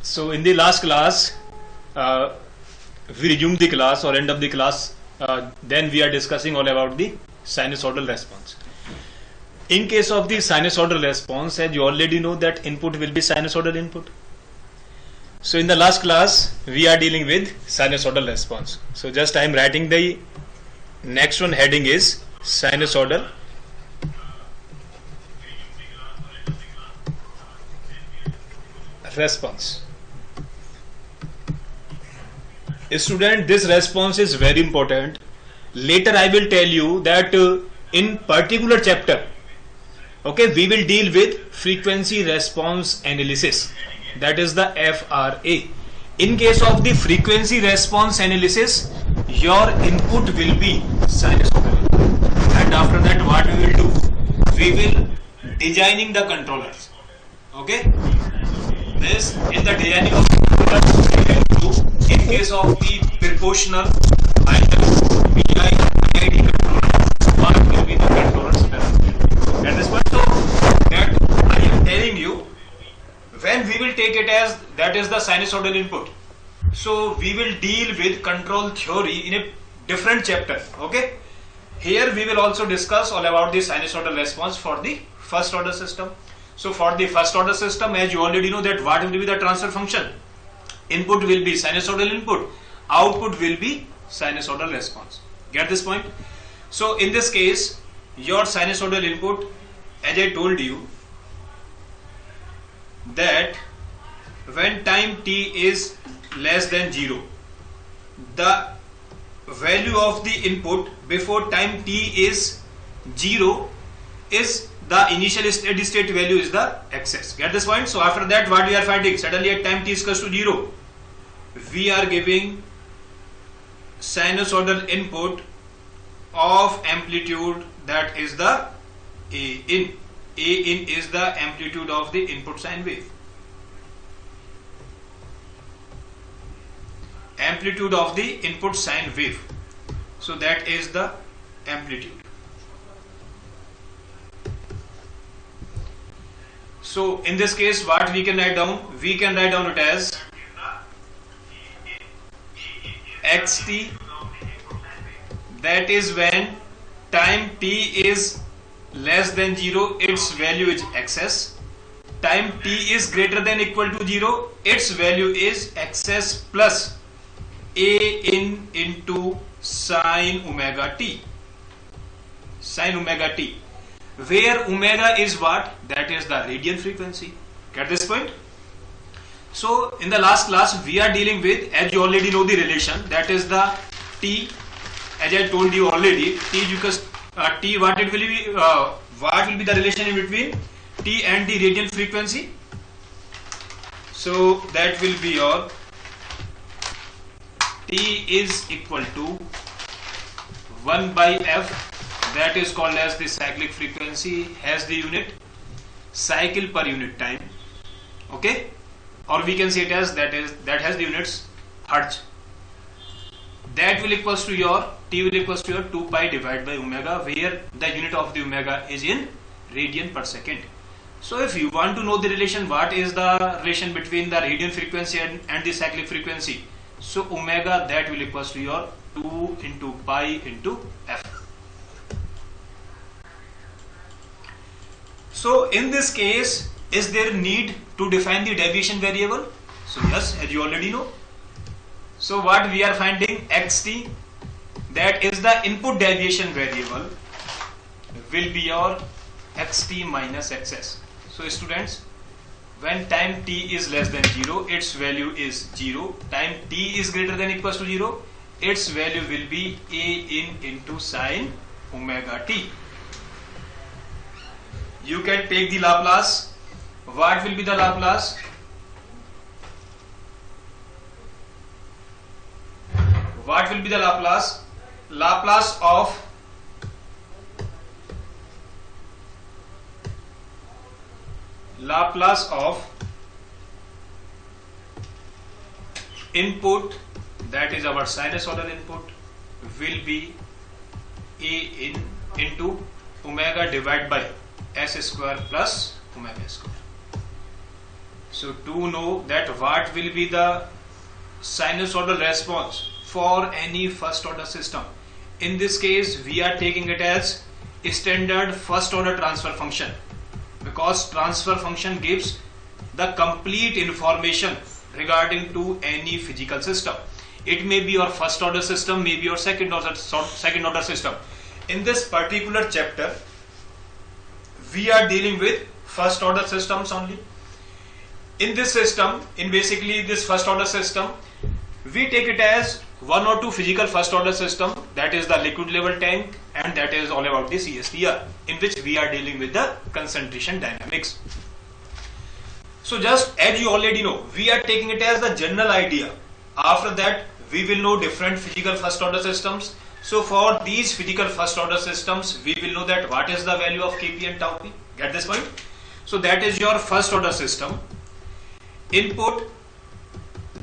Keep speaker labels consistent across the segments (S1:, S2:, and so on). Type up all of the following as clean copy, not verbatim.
S1: So in the last class, we resumed the class or end of the class. Then we are discussing all about the sinusoidal response. In case of the sinusoidal response, as you already know that input will be sinusoidal input. So in the last class, we are dealing with sinusoidal response. So just I am writing the next one heading is sinusoidal response. Student, this response is very important. Later I will tell you that in particular chapter, okay, we will deal with frequency response analysis, that is the FRA. In case of the frequency response analysis, your input will be sinusoidal, and after that what we will do, we will designing the controllers. Okay, this in the designing of controllers we will do in case of the proportional and PI PID controller, what will be the controller specification at this point. So that I am telling you, when we will take it as that is the sinusoidal input, so we will deal with control theory in a different chapter. Okay, here we will also discuss all about the sinusoidal response for the first order system. So for the first order system, as you already know that what will be the transfer function, input will be sinusoidal input, output will be sinusoidal response. Get this point? So in this case, your sinusoidal input, as I told you, that when time t is less than 0, the value of the input before time t is 0 is the initial steady state value is the excess. Get this point? So after that what we are finding, suddenly at time t is equals to 0, we are giving sinusoidal input of amplitude, that is the A in. A in is the amplitude of the input sine wave. Amplitude of the input sine wave. So that is the amplitude. So in this case, what we can write down? We can write down it as xt, that is when time t is less than 0, its value is excess. Time t is greater than equal to 0, its value is excess plus A in into sine omega t. Sine omega t, where omega is what? That is the radian frequency. Get this point? So in the last class we are dealing with, as you already know the relation, that is the t, as I told you already, t because t, what it will be, what will be the relation in between t and the radian frequency? So that will be your t is equal to 1 by f, that is called as the cyclic frequency, has the unit cycle per unit time. Okay, or we can say it as that has the units hertz. That will equals to your t will equals to your 2 pi divided by omega, where the unit of the omega is in radian per second. So if you want to know the relation, what is the relation between the radian frequency and the cyclic frequency, so omega, that will equals to your 2 into pi into f. So in this case, is there need to define the deviation variable? So yes, as you already know. So what we are finding, xt, that is the input deviation variable, will be your xt minus xs. So students, when time t is less than 0, its value is 0. Time t is greater than equals to 0, its value will be A in into sine omega t. You can take the Laplace. What will be the Laplace? What will be the Laplace? Laplace of input, that is our sinusoidal input, will be A in into omega divided by s square plus omega square. So to know that what will be the sinusoidal response for any first order system, in this case we are taking it as standard first order transfer function, because transfer function gives the complete information regarding to any physical system. It may be your first order system, maybe your second order system. In this particular chapter we are dealing with first order systems only. In this system, in basically this first order system, we take it as one or two physical first order system, that is the liquid level tank, and that is all about the CSTR, in which we are dealing with the concentration dynamics. So just as you already know, we are taking it as the general idea. After that we will know different physical first order systems. So for these physical first order systems, we will know that what is the value of Kp and tau p. Get this point? So that is your first order system. Input,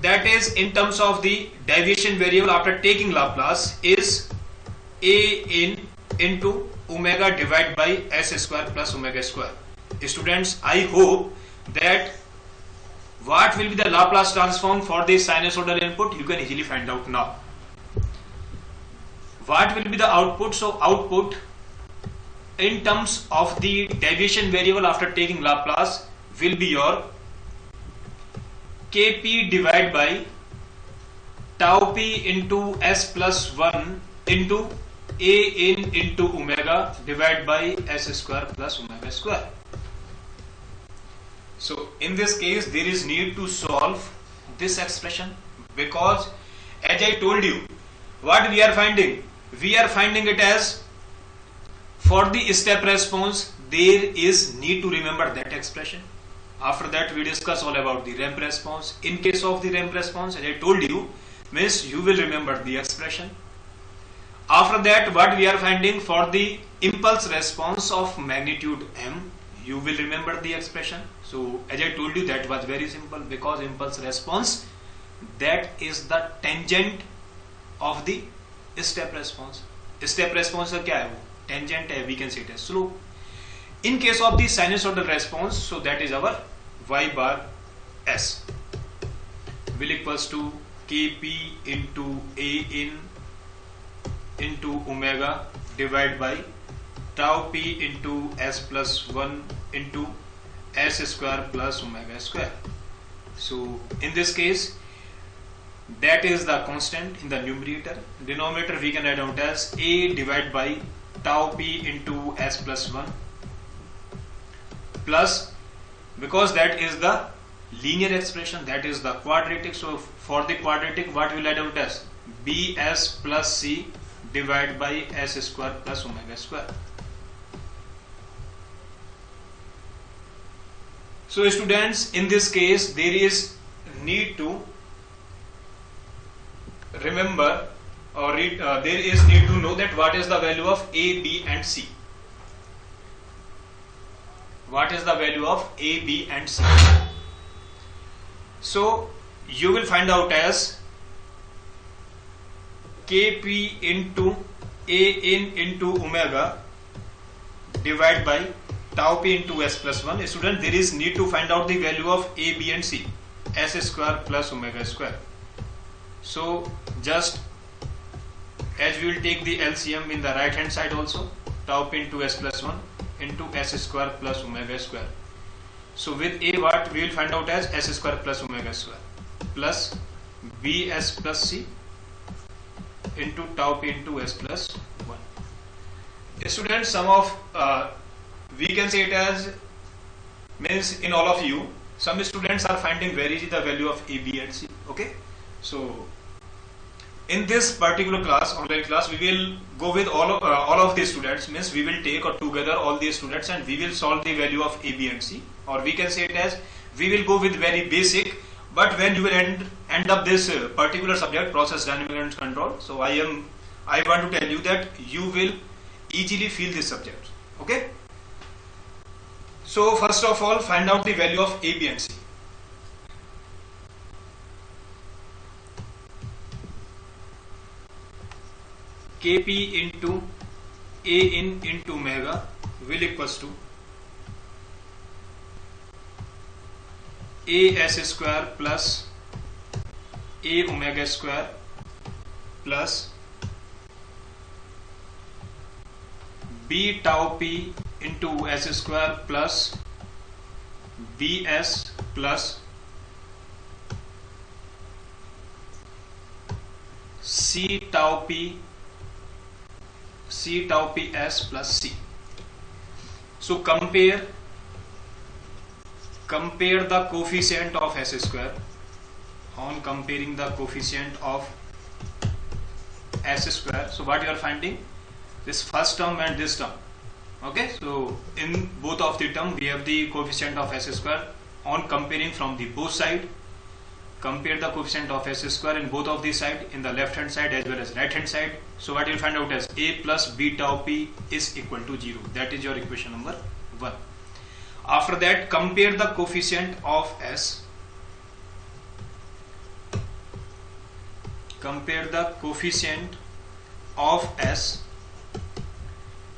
S1: that is in terms of the deviation variable after taking Laplace, is A in into omega divided by s square plus omega square. Students, I hope that what will be the Laplace transform for this sinusoidal input, you can easily find out now. What will be the output? So output in terms of the deviation variable after taking Laplace will be your Kp divided by tau p into s plus 1 into A in into omega divided by s square plus omega square. So in this case there is need to solve this expression, because as I told you, what we are finding it as for the step response there is need to remember that expression. After that we discuss all about the ramp response. In case of the ramp response, as I told you, means you will remember the expression. After that what we are finding for the impulse response of magnitude m, you will remember the expression. So as I told you, that was very simple, because impulse response, that is the tangent of the step response. Step response का क्या है वो? Tangent है, we can say it as slope. In case of the sinusoidal response, so that is our y bar s will equals to Kp into A in into omega divided by tau p into s plus 1 into s square plus omega square. So in this case, that is the constant in the numerator. Denominator we can write out as A divided by tau p into s plus 1 plus, because that is the linear expression, that is the quadratic. So for the quadratic, what we will write out as Bs plus c divided by s square plus omega square. So students, in this case there is need to remember or there is need to know that what is the value of A, B and C. What is the value of A, B and C? So you will find out as Kp into A in into omega divided by tau p into s plus 1. Student, there is need to find out the value of A, B and C, s square plus omega square. So just as we will take the LCM in the right hand side also, tau p into s plus 1 into s square plus omega square. So with A, what we will find out as s square plus omega square plus Bs plus C into tau p into s plus 1. Students, some of we can say it as, means in all of you, some students are finding very easy the value of A, B and C. Okay, so in this particular class, online class, we will go with all of the students, means we will take together all the students and we will solve the value of A, B and C, or we can say it as we will go with very basic, but when you will end up this particular subject, process dynamics and control, so I want to tell you that you will easily feel this subject. Okay, so first of all, find out the value of A, B and C. Kp into A in into omega will equals to a s square plus a omega square plus b tau p into s square plus bs plus c tau p s plus c. So compare the coefficient of s square. On comparing the coefficient of s square, so what you are finding, this first term and this term. Okay, so in both of the term we have the coefficient of s square. On comparing from the both side, compare the coefficient of s square in both of the side, in the left hand side as well as right hand side. So what you will find out as a plus b tau p is equal to 0. That is your equation number 1. After that, compare the coefficient of s. Compare the coefficient of s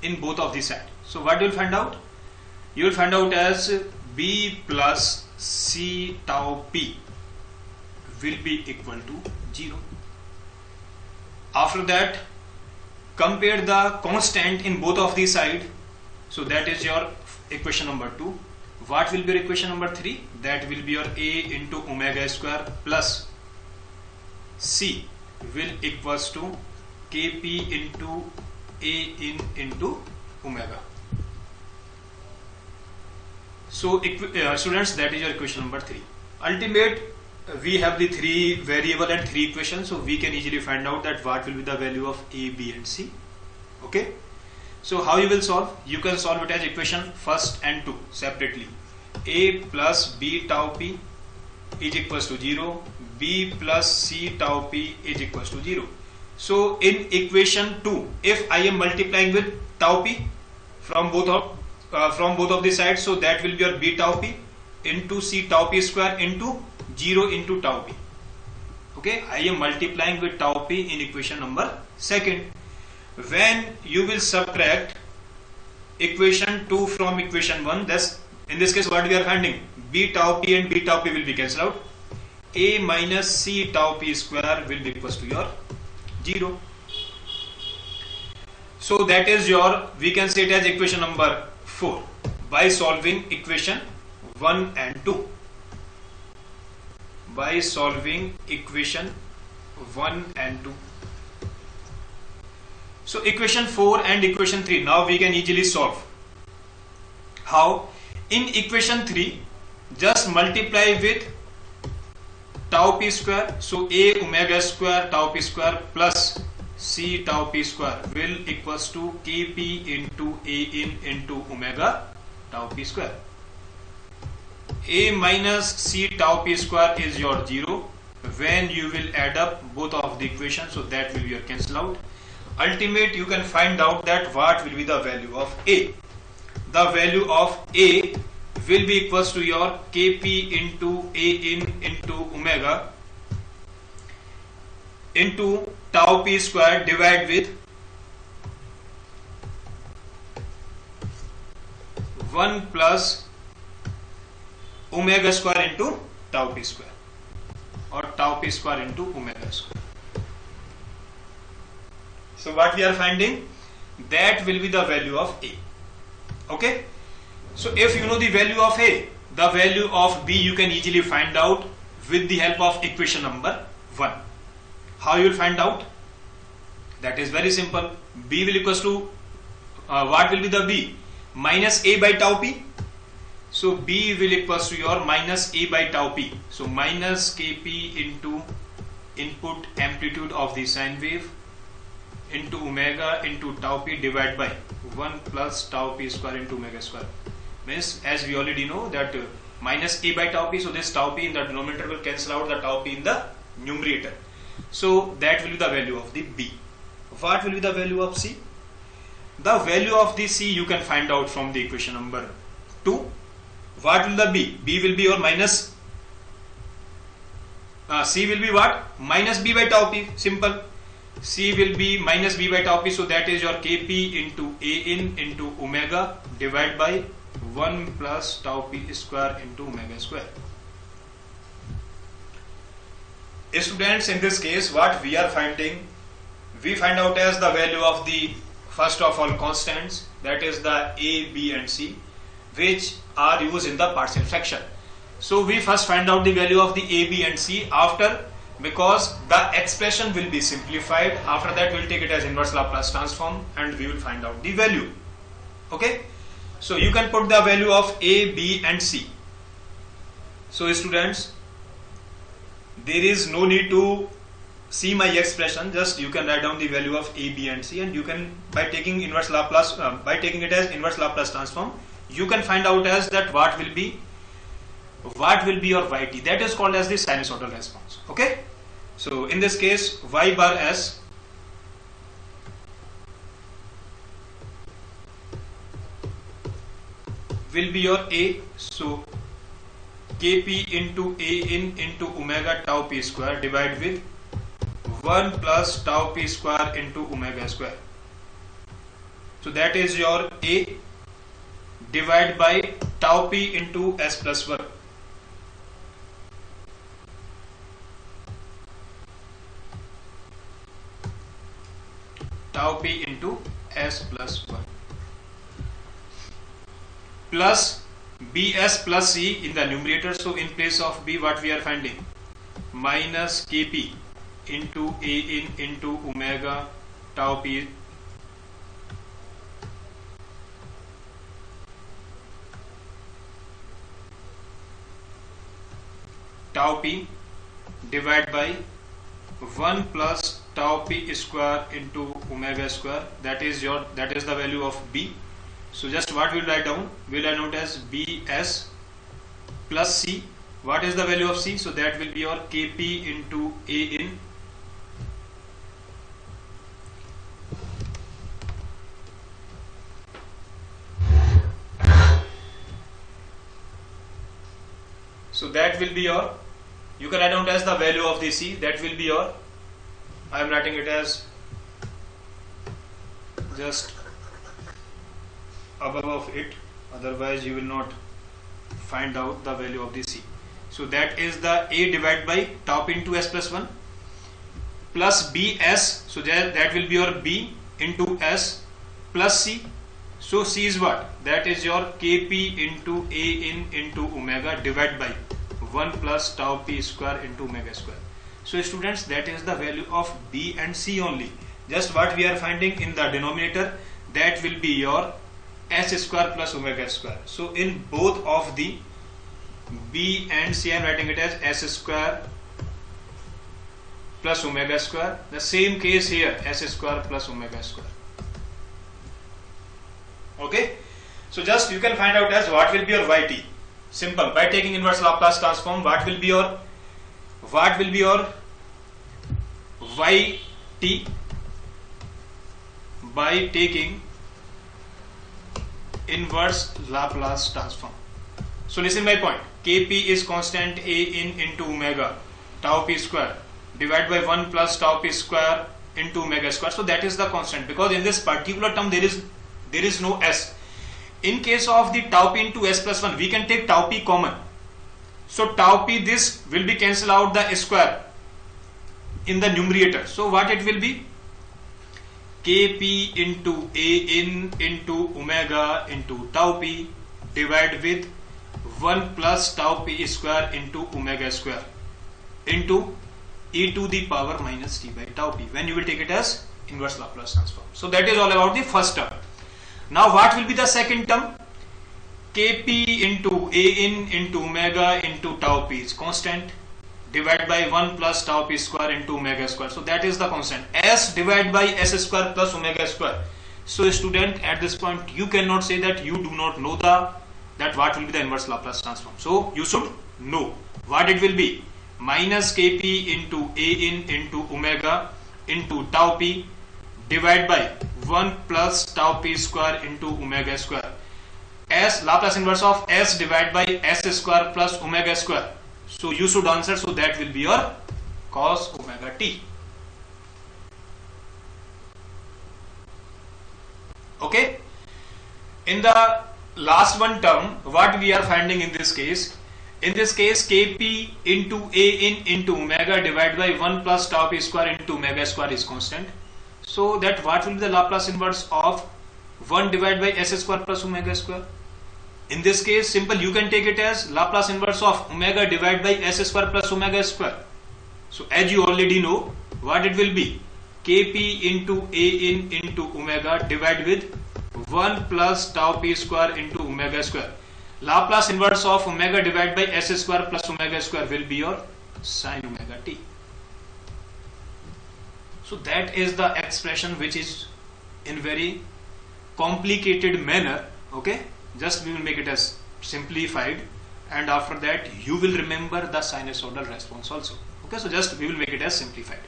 S1: in both of the side. So what you will find out? You will find out as b plus c tau p will be equal to 0. After that, compare the constant in both of the side. So that is your equation number 2. What will be your equation number 3? That will be your a into omega square plus c will equals to kp into a in into omega. So students, that is your equation number 3. Ultimate, we have the 3 variable and 3 equations, so we can easily find out that what will be the value of a, b and c. Okay, so how you will solve? You can solve it as equation 1st and 2 separately. A plus b tau p is equals to 0, b plus c tau p is equals to 0. So in equation 2, if I am multiplying with tau p from both of the sides, so that will be your b tau p into c tau p square into 0 into tau p. Okay, I am multiplying with tau p in equation number 2nd. When you will subtract equation 2 from equation 1, thus in this case what we are finding, b tau p and b tau p will be cancelled out. A minus c tau p square will be equals to your 0. So that is your, we can say it as equation number 4 by solving equation 1 and 2. By solving equation 1 and 2. So equation 4 and equation 3 now we can easily solve. How? In equation 3, just multiply with tau p square. So a omega square tau p square plus c tau p square will equals to kp into a in into omega tau p square. A minus c tau p square is your 0 when you will add up both of the equations, so that will be your cancel out. Ultimate, you can find out that what will be the value of a. The value of a will be equals to your kp into a in into omega into tau p square divided with 1 plus omega square into tau p square, or tau p square into omega square. So what we are finding, that will be the value of a. Okay, so if you know the value of a, the value of b you can easily find out with the help of equation number 1. How you will find out? That is very simple. B will equals to what will be the b? Minus a by tau p. So b will equals to your minus a by tau p. So minus kp into input amplitude of the sine wave into omega into tau p divided by 1 plus tau p square into omega square. Means, as we already know that minus a by tau p, so this tau p in the denominator will cancel out the tau p in the numerator. So that will be the value of the b. What will be the value of c? The value of the c you can find out from the equation number 2. What will the b? B will be your minus c will be what? Minus b by tau p. Simple. C will be minus b by tau p, so that is your kp into a in into omega divided by 1 plus tau p square into omega square. Students, in this case, what we are finding, we find out as the value of the first of all constants, that is the a, b and c, which are used in the partial fraction. So we first find out the value of the a, b and c. After, because the expression will be simplified, after that we'll take it as inverse Laplace transform and we will find out the value. Okay, so you can put the value of a, b and c. So students, there is no need to see my expression, just you can write down the value of a, b and c, and you can, by taking inverse Laplace, by taking it as inverse Laplace transform, you can find out as that what will be your yt, that is called as the sinusoidal response. Okay, so in this case y bar s will be your a, so kp into a in into omega tau p square divided with 1 plus tau p square into omega square. So that is your a divided by tau p into s plus 1. Tau p into s plus 1 plus bs plus c in the numerator. So in place of b, what we are finding, minus kp into a in into omega tau p divided by 1 plus tau p square into omega square, that is the value of b. So just what we'll write down, we'll write out as bs plus c. What is the value of c? So that will be your kp into a in so that will be your, you can write down as the value of the c, that will be your, I am writing it as just above of it, otherwise you will not find out the value of the c. So that is the a divided by tau p into s plus 1 plus bs, so that will be your b into s plus c. So c is what? That is your kp into a in into omega divided by 1 plus tau p square into omega square. So students, that is the value of b and c only. Just what we are finding in the denominator, that will be your s square plus omega square. So in both of the b and c, I am writing it as s square plus omega square. The same case here, s square plus omega square. Okay, so just you can find out as what will be your yt. Simple, by taking inverse Laplace transform, what will be your yt by taking inverse Laplace transform. So listen my point, kp is constant a in into omega tau p square divided by 1 plus tau p square into omega square. So that is the constant, because in this particular term there is no s. In case of the tau p into s plus 1, we can take tau p common. So tau p, this will be cancel out the square in the numerator. So what it will be? Kp into a in into omega into tau p divided with 1 plus tau p square into omega square into e to the power minus t by tau p, when you will take it as inverse Laplace transform. So that is all about the first term. Now what will be the second term? Kp into a in into omega into tau p is constant divided by 1 plus tau p square into omega square. So that is the constant. S divided by s square plus omega square. So student, at this point you cannot say that you do not know that what will be the inverse Laplace transform. So you should know what it will be. Minus kp into a in into omega into tau p divided by 1 plus tau p square into omega square. S, Laplace inverse of s divided by s square plus omega square. So you should answer, so that will be your cos omega t. Okay, in the last one term, what we are finding in this case, In this case, Kp into A in into omega divided by 1 plus tau p square into omega square is constant. So that what will be the Laplace inverse of 1 divided by s square plus omega square? In this case, simple, you can take it as Laplace inverse of omega divided by s square plus omega square. So as you already know, what it will be? Kp into A in into omega divided with 1 plus tau p square into omega square. Laplace inverse of omega divided by s square plus omega square will be your sin omega t. So that is the expression which is in very complicated manner. Okay, just we will make it as simplified, and after that you will remember the sinusoidal response also. Okay, so just we will make it as simplified.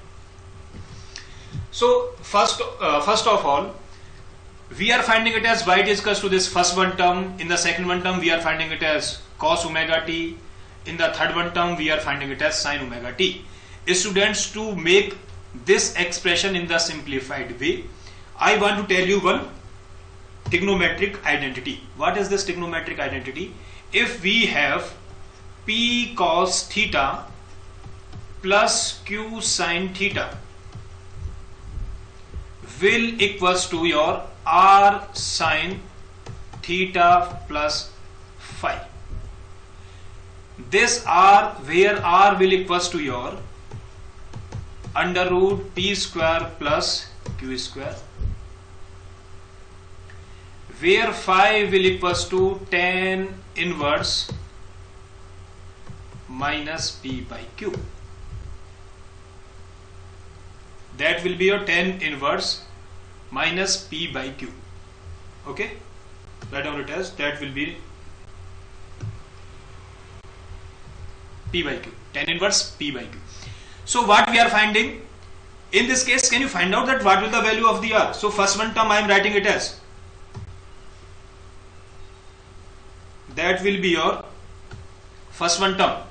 S1: So first of all, we are finding it as y is equals to this first one term. In the second one term, we are finding it as cos omega t. In the third one term, we are finding it as sin omega t. Students, to make this expression in the simplified way, I want to tell you one trigonometric identity. What is this trigonometric identity? If we have p cos theta plus q sin theta will equals to your r sin theta plus phi. This r, where r will equals to your under root p square plus q square, where phi will equals to tan inverse minus p by q. That will be your tan inverse minus p by q. Okay, write down it as that will be p by q, tan inverse p by q. So what we are finding in this case, can you find out that what will the value of the r? So first one term I am writing it as, that will be your first one term.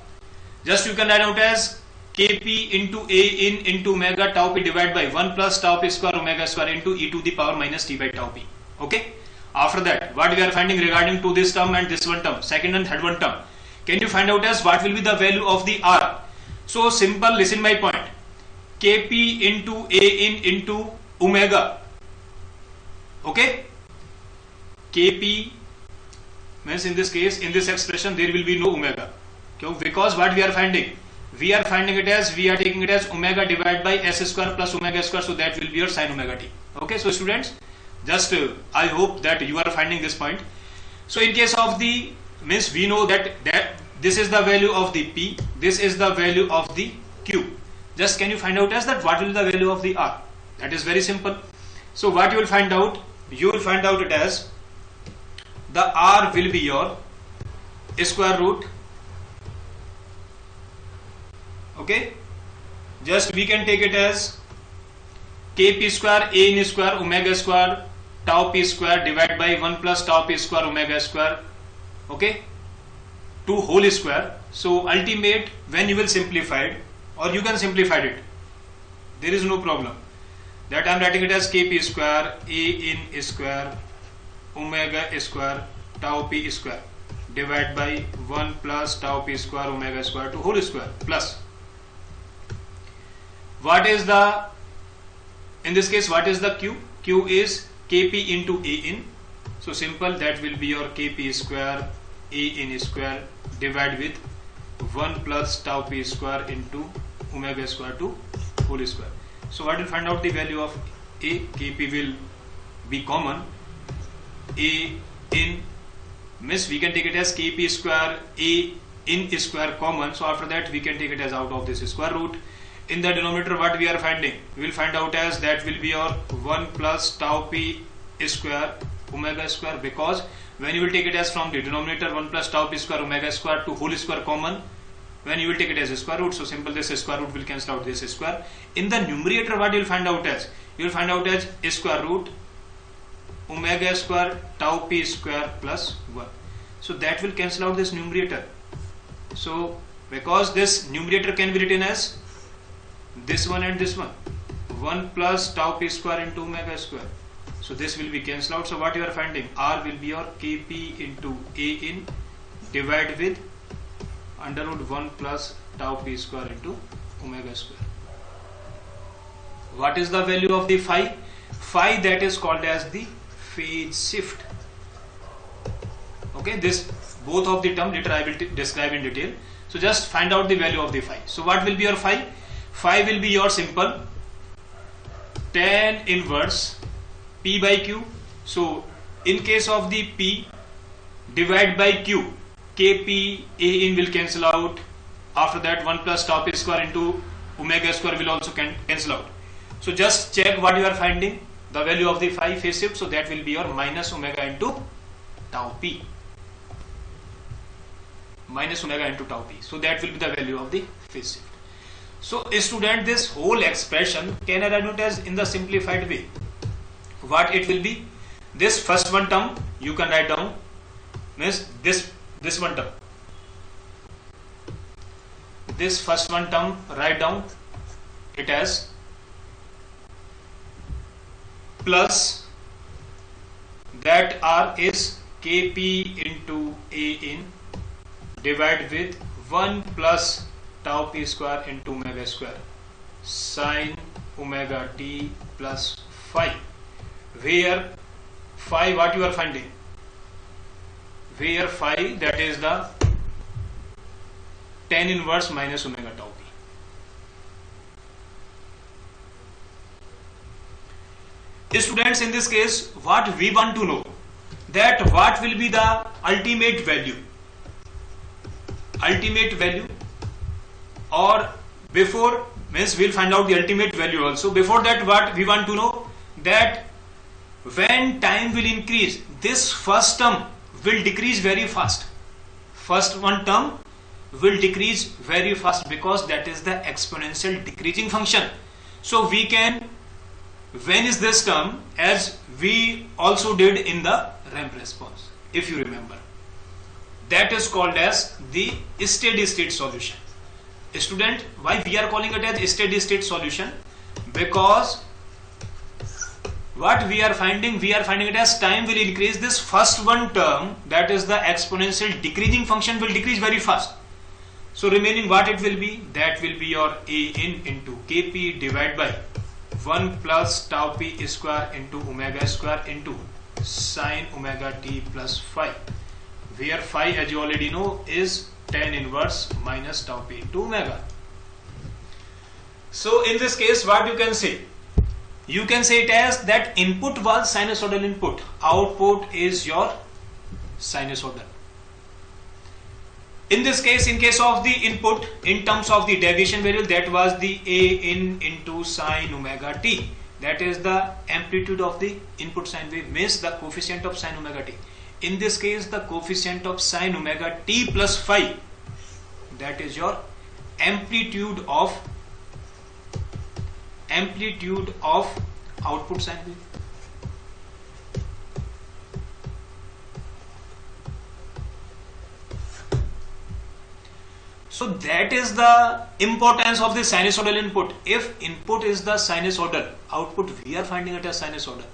S1: Just you can write out as Kp into A in into omega tau p divided by 1 plus tau p square omega square into e to the power minus t by tau p. Okay. After that, what we are finding regarding to this term and this one term, second and third one term, can you find out as what will be the value of the r? So simple, listen my point. Kp into A in into omega. Okay. Kp means in this case, in this expression there will be no omega. Okay? Because what we are finding? We are finding it as, we are taking it as omega divided by s square plus omega square, so that will be your sin omega t. Okay, so students, just I hope that you are finding this point. So in case of the, means we know that this is the value of the p, this is the value of the q. Just can you find out as that what will be the value of the r? That is very simple. So what you will find out? You will find out it as the r will be your square root. Okay, just we can take it as Kp square A n square omega square tau p square divided by 1 plus tau p square omega square, okay, to whole square. So ultimate, when you will simplify it, or you can simplify it, there is no problem, that I am writing it as Kp square A n square omega square tau p square divided by 1 plus tau p square omega square to whole square plus, what is the, in this case what is the q? Q is Kp into A n. So simple, that will be your Kp square A n square divided with 1 plus tau p square into omega square to whole square. So what will find out the value of A? Kp will be common. A n means we can take it as Kp square A n square common. So after that we can take it as out of this square root. In the denominator, what we are finding? We will find out as that will be your 1 plus tau p square omega square, because when you will take it as from the denominator 1 plus tau p square omega square to whole square common, when you will take it as a square root, so simple, this square root will cancel out this square. In the numerator, what you will find out as? You will find out as square root omega square tau p square plus 1. So that will cancel out this numerator. So because this numerator can be written as this one and this one, 1 plus tau p square into omega square, so this will be cancelled out. So what you are finding? R will be your Kp into A n divided with under root 1 plus tau p square into omega square. What is the value of the phi? Phi, that is called as the phase shift. Okay, this both of the term later I will describe in detail. So just find out the value of the phi. So what will be your phi? Phi will be your simple tan inverse p by q. So in case of the p, divide by q, kp a in will cancel out. After that 1 plus tau p square into omega square will also cancel out. So just check what you are finding, the value of the phi phase shift. So that will be your minus omega into tau p. Minus omega into tau p. So that will be the value of the phase shift. So student, this whole expression can I write it as in the simplified way. What it will be? This first one term you can write down, means this one term. This first one term write down it as plus that r is kp into a in divided with 1 plus tau p square into omega square sin omega t plus phi, where phi what you are finding, where phi that is the tan inverse minus omega tau p. Students, in this case what we want to know, that what will be the ultimate value, or before, means we'll find out the ultimate value also. Before that, what we want to know, that when time will increase, this first term will decrease very fast. First one term will decrease very fast because that is the exponential decreasing function. So we can vanish this term as we also did in the ramp response, if you remember. That is called as the steady state solution. Student, why we are calling it as steady state solution? Because what we are finding it as time will increase, this first one term, that is the exponential decreasing function, will decrease very fast. So remaining what it will be, that will be your a in into kp divided by 1 plus tau p square into omega square into sin omega t plus phi, where phi, as you already know, is tan inverse minus tau p into omega. So in this case what you can say? You can say it as that input was sinusoidal input, output is your sinusoidal. In this case, in case of the input, in terms of the deviation variable, that was the a in into sin omega t, that is the amplitude of the input sine wave, means the coefficient of sin omega t. In this case, the coefficient of sin omega t plus phi, that is your amplitude of output sine wave. So that is the importance of the sinusoidal input. If input is the sinusoidal, output we are finding it as sinusoidal.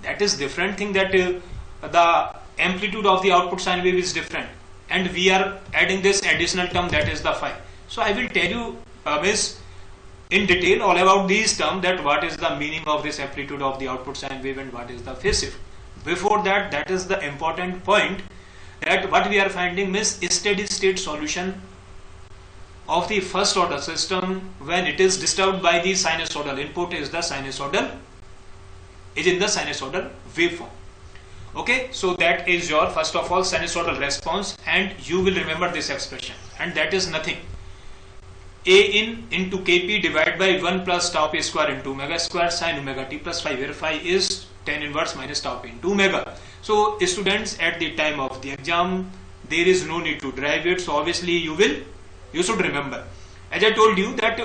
S1: That is different thing, that the amplitude of the output sine wave is different, and we are adding this additional term, that is the phi. So I will tell you in detail all about these terms, that what is the meaning of this amplitude of the output sine wave and what is the phase shift. Before that, that is the important point, that what we are finding means steady state solution of the first order system when it is disturbed by the sinusoidal input is in the sinusoidal waveform. Okay, so that is your first of all sinusoidal response, and you will remember this expression, and that is nothing, a in into kp divided by 1 plus tau p square into omega square sin omega t plus phi, where phi is tan inverse minus tau p into omega. So students, at the time of the exam there is no need to derive it, so obviously you should remember. As I told you that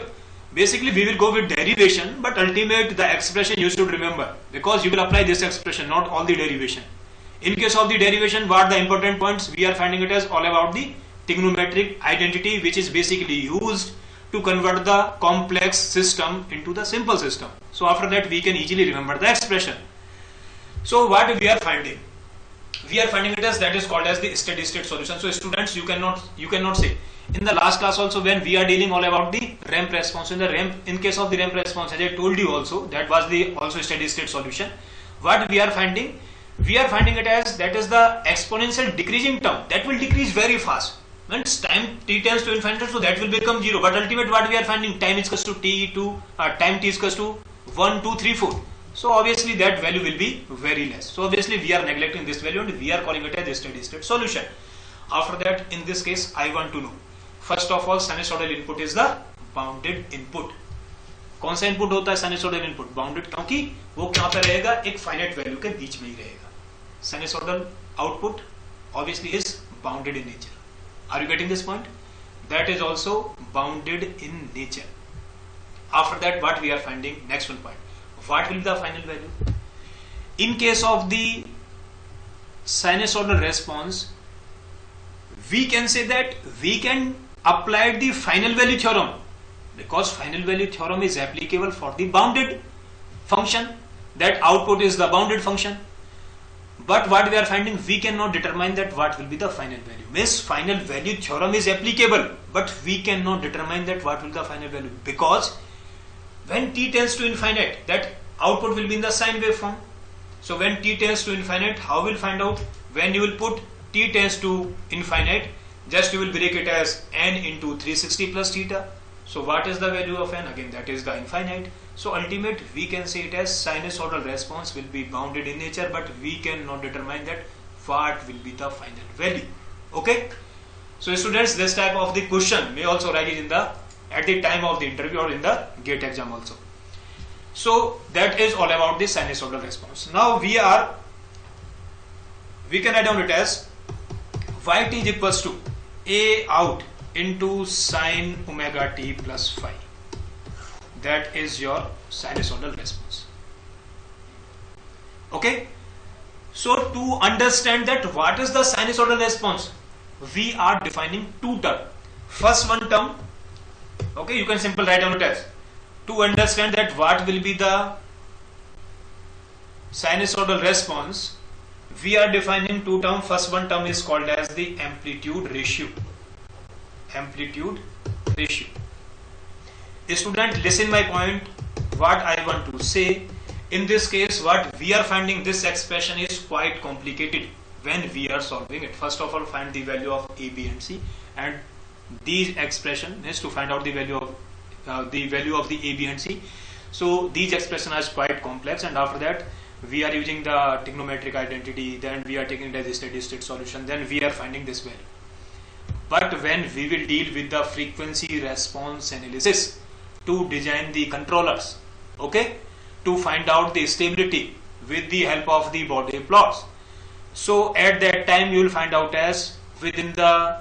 S1: basically we will go with derivation, but ultimate the expression you should remember, because you will apply this expression, not all the derivation. In case of the derivation, what the important points, we are finding it as all about the trigonometric identity, which is basically used to convert the complex system into the simple system. So after that we can easily remember the expression. So what we are finding? we are finding it as, that is called as the steady state solution. So students, you cannot say, in the last class also when we are dealing all about the ramp response, in case of the ramp response, as I told you also, that was the also steady state solution. What we are finding it as, that is the exponential decreasing term that will decrease very fast. When time t tends to infinity, so that will become 0. But ultimate what we are finding, time is equals to time t is equals to 1, 2, 3, 4. So obviously that value will be very less. So obviously we are neglecting this value and we are calling it as a steady state solution. After that, in this case, I want to know, first of all, sinusoidal input is the bounded input. कौन सा input होता है sinusoidal input? Bounded, क्योंकि वो कहां पे रहेगा, एक फाइनाइट वैल्यू के बीच में ही रहेगा. Sinusoidal output obviously is bounded in nature. Are you getting this point? That is also bounded in nature. After that, what we are finding, next one point, what will be the final value? In case of the sinusoidal response, we can say that we can apply the final value theorem, because final value theorem is applicable for the bounded function, that output is the bounded function. But what we are finding, we cannot determine that what will be the final value. Means final value theorem is applicable, but we cannot determine that what will be the final value, because when t tends to infinite, that output will be in the sine wave form. So when t tends to infinite, how will find out? When you will put t tends to infinite, just you will break it as n into 360 plus theta. So what is the value of n? Again, that is the infinite. So ultimate, we can say it as sinusoidal response will be bounded in nature, but we cannot determine that what will be the final value. Okay. So students, this type of the question may also arise in the at the time of the interview or in the GATE exam also. So that is all about the sinusoidal response. Now we can write down it as yt is equals to a out into sine omega t plus phi. That is your sinusoidal response. Okay. So to understand that what is the sinusoidal response, we are defining two terms. First one term, okay, you can simply write down it as, to understand that what will be the sinusoidal response, we are defining two terms. First one term is called as the amplitude ratio. Amplitude ratio. Student, listen my point, what I want to say. In this case, what we are finding, this expression is quite complicated when we are solving it. First of all, find the value of a, b and c, and these expression is to find out the value of the a, b and c. So these expression are quite complex, and after that we are using the trigonometric identity, then we are taking it as a steady state solution, then we are finding this value. But when we will deal with the frequency response analysis to design the controllers, okay, to find out the stability with the help of the Bode plots, so at that time you will find out as within the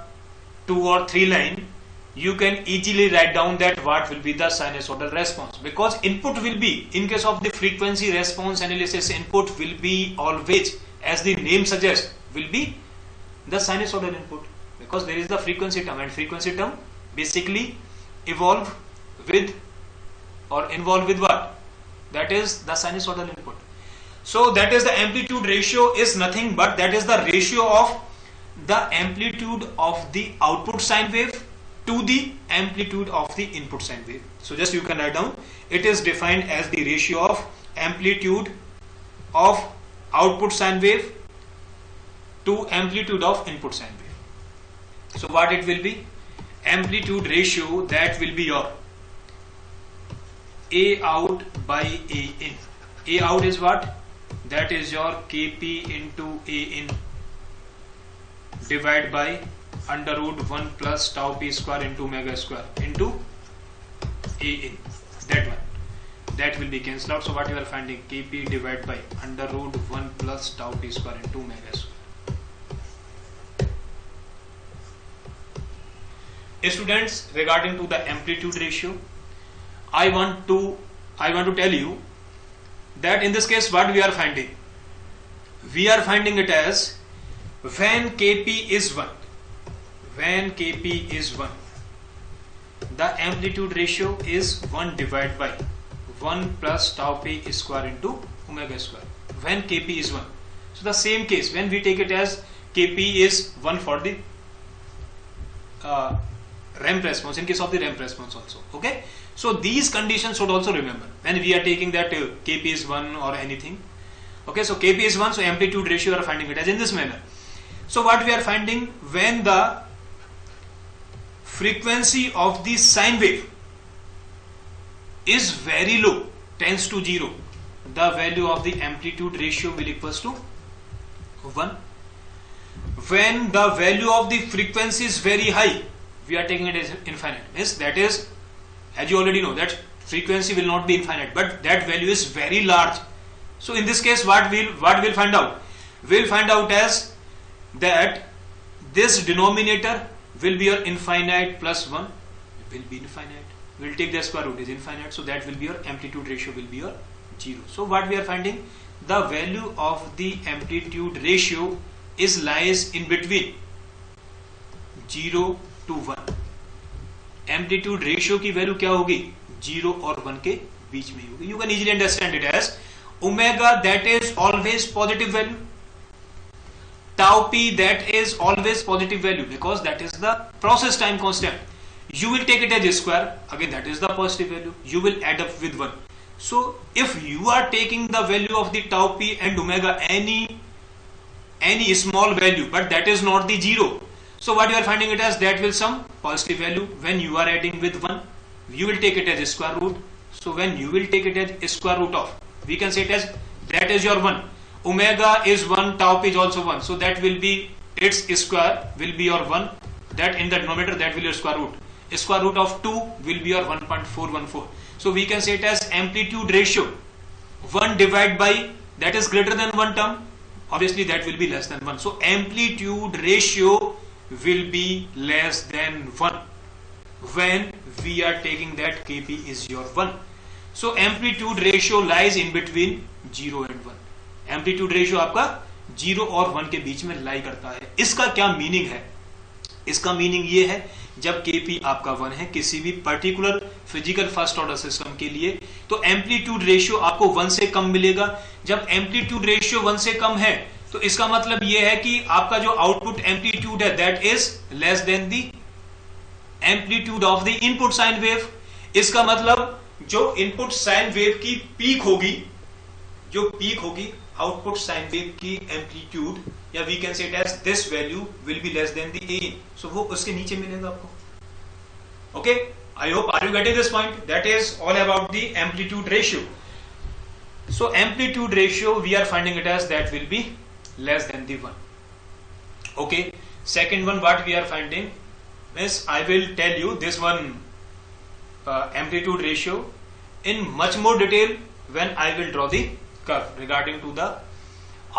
S1: 2 or 3 line you can easily write down that what will be the sinusoidal response, because input will be, in case of the frequency response analysis, input will be always, as the name suggests, will be the sinusoidal input, because there is the frequency term, and frequency term basically involve with what? That is the sinusoidal input. So that is the amplitude ratio is nothing but that is the ratio of the amplitude of the output sine wave to the amplitude of the input sine wave. So just you can write down, it is defined as the ratio of amplitude of output sine wave to amplitude of input sine wave. So what it will be? Amplitude ratio, that will be your A out by A in. A out is what? That is your Kp into A in divided by under root 1 plus tau p square into omega square into A in. That one. That will be cancelled out. So what you are finding? Kp divided by under root 1 plus tau p square into omega square. Students, regarding to the amplitude ratio, I want to tell you that in this case what we are finding it as when Kp is 1, the amplitude ratio is 1 divided by 1 plus tau p square into omega square, when Kp is 1. So the same case, when we take it as Kp is 1 for the ramp response, in case of the ramp response also. Okay, so these conditions should also remember when we are taking that Kp is 1 or anything. Okay, so Kp is 1, so amplitude ratio are finding it as in this manner. So what we are finding, when the frequency of the sine wave is very low, tends to 0, the value of the amplitude ratio will equals to 1. When the value of the frequency is very high, we are taking it as infinite. Means that is, as you already know, that frequency will not be infinite, but that value is very large. So in this case, what we'll find out? We'll find out as that this denominator will be your infinite plus 1 will be infinite. We'll take the square root is infinite, so that will be your amplitude ratio will be your 0. So what we are finding, the value of the amplitude ratio is lies in between 0 to 1. Amplitude ratio की value क्या होगी, 0 और 1 के बीच में होगी. You can easily understand it as omega that is always positive value, tau p that is always positive value because that is the process time constant. You will take it as a square, again that is the positive value, you will add up with 1. So if you are taking the value of the tau p and omega any small value, but that is not the 0, so what you are finding it as, that will some positive value. When you are adding with 1, you will take it as a square root. So when you will take it as a square root of, we can say it as that is your 1, omega is 1, tau p is also 1, so that will be its square will be your 1, that in the denominator that will be your square root of 2 will be your 1.414. So we can say it as amplitude ratio 1 divided by that is greater than 1 term, obviously that will be less than 1. So amplitude ratio will be less than 1 when we are taking that Kp is your 1. So amplitude ratio lies in between 0 and 1. Amplitude ratio आपका 0 और 1 के बीच में लाई करता है. इसका क्या meaning है? इसका मीनिंग ये है, जब Kp आपका 1 है किसी भी particular physical first order system के लिए, तो एम्पलीट्यूड रेशियो आपको 1 से कम मिलेगा. जब एम्पलीट्यूड रेशियो 1 से कम है तो इसका मतलब ये है कि आपका जो आउटपुट एम्पलीट्यूड है that is less than the amplitude of the input sine wave. इसका मतलब जो इनपुट साइन वेव की पीक होगी, जो पीक होगी आउटपुट साइन वेव की एम्पलीट्यूड, या we can say it as this value will be less than the A, so वो उसके नीचे मिलेगा आपको. Okay, I hope are you getting this point. That is all about the amplitude ratio. So amplitude ratio we are finding it as that will be less than the 1. Okay, second one what we are finding means I will tell you this one amplitude ratio in much more detail when I will draw the curve regarding to the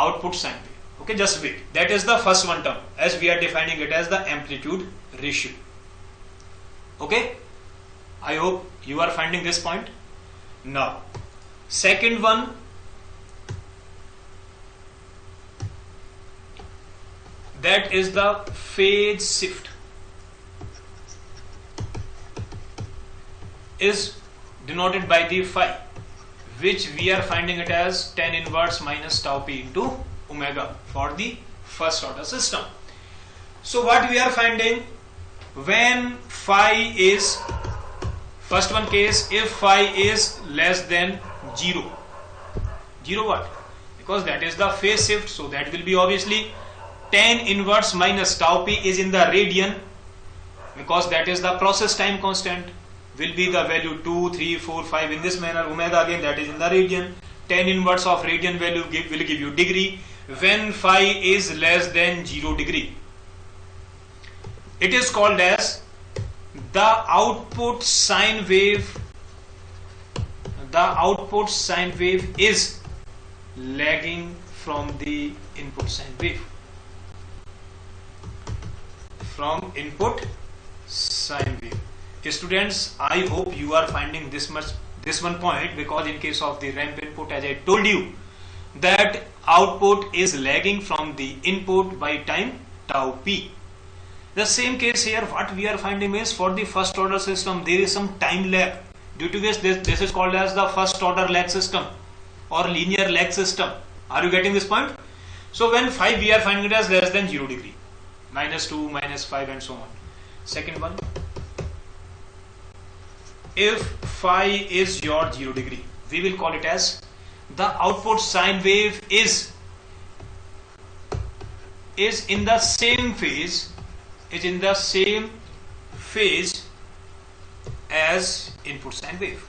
S1: output sine wave. Okay, just wait. That is the first one term as we are defining it as the amplitude ratio. Okay, I hope you are finding this point. Now second one, that is the phase shift, is denoted by the phi, which we are finding it as tan inverse minus tau p into omega for the first order system. So what we are finding, when phi is, first one case, if phi is less than 0 what? Because that is the phase shift, so that will be obviously tan inverse minus tau p is in the radian, because that is the process time constant, will be the value 2, 3, 4, 5 in this manner. Omega again that is in the radian. Tan inverse of radian value will give you degree. When phi is less than 0 degree, it is called as the output sine wave. The output sine wave is lagging from the input sine wave. From input sine wave. Students, I hope you are finding this one point, because in case of the ramp input, as I told you, that output is lagging from the input by time tau p. The same case here, what we are finding is for the first order system there is some time lag, due to which this is called as the first order lag system or linear lag system. Are you getting this point? So when phi we are finding it as less than 0 degree, -2, -5 and so on. Second one, if phi is your 0 degree, we will call it as the output sine wave is in the same phase as input sine wave,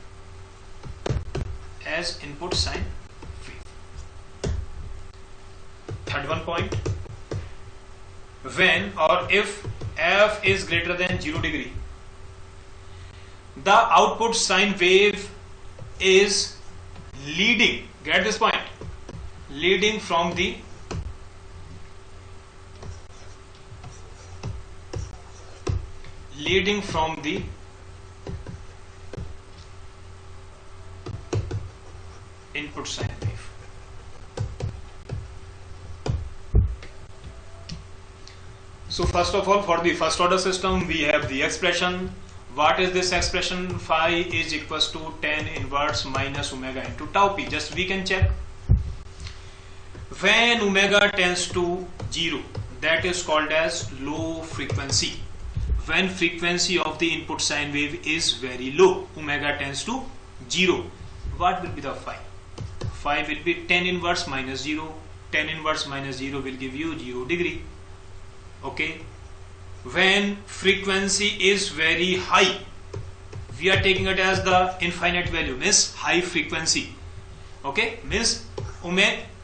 S1: Third one point, when or if f is greater than 0 degree, the output sine wave is leading, get this point, leading from the input sine wave. So first of all, for the first order system, we have the expression. What is this expression? Phi is equals to tan inverse minus omega into tau p. Just we can check. When omega tends to 0, that is called as low frequency. When frequency of the input sine wave is very low, omega tends to 0, what will be the phi? Phi will be tan inverse minus 0. Tan inverse minus 0 will give you 0 degree. Okay. When frequency is very high, we are taking it as the infinite value, means high frequency. Okay, means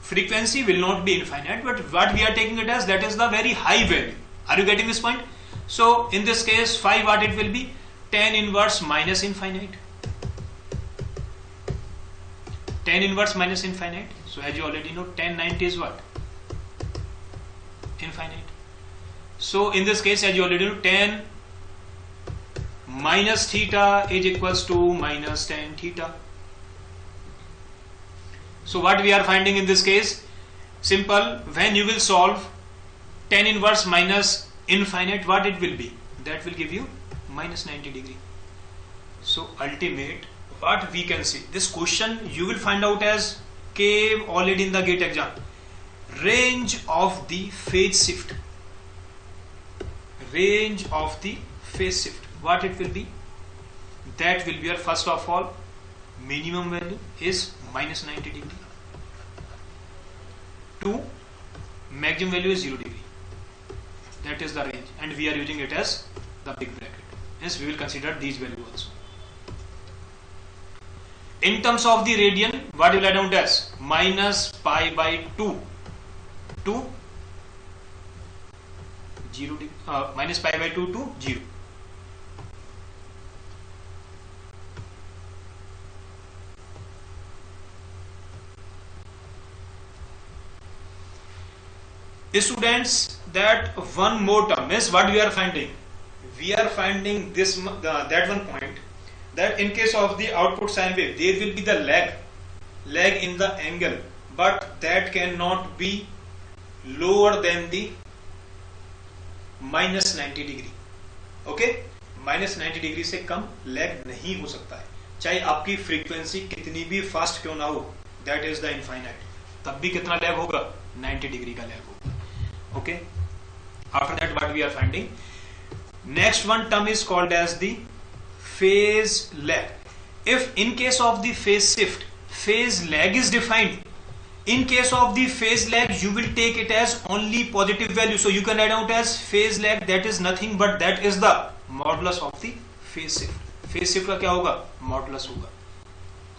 S1: frequency will not be infinite, but what we are taking it as, that is the very high value. Are you getting this point? So in this case, phi, what it will be? Tan inverse minus infinite. Tan inverse minus infinite. So as you already know, tan 90 is what? Infinite. So in this case, as you already know, tan minus theta is equals to minus tan theta. So what we are finding in this case? Simple. When you will solve tan inverse minus infinite, what it will be? That will give you minus 90 degree. So ultimate, what we can see, this question you will find out as came already in the GATE exam. Range of the phase shift. Range of the phase shift. What it will be? That will be your, first of all, minimum value is minus 90 degree. 2, maximum value is 0 degree. That is the range, and we are using it as the big bracket. Yes, we will consider these values also. In terms of the radian, what will I write down as? Minus pi by 2 to 0 degree, minus pi by 2 to 0. Students, that one more term is what we are finding. We are finding this that one point, that in case of the output sine wave, there will be the lag in the angle, but that cannot be lower than the minus 90 degree. Okay, minus 90 degree से कम lag नहीं हो सकता है, चाहे आपकी frequency कितनी भी fast क्यों ना हो. That is the infinite. तब भी कितना lag होगा? 90 डिग्री का lag होगा. Okay. After that, what we are finding? Next one term is called as the phase lag. If in case of the phase shift, phase lag is defined. In case of the phase lag, you will take it as only positive value. So you can write out as phase lag. That is nothing but that is the modulus of the phase shift. Phase shift का क्या होगा? Modulus होगा.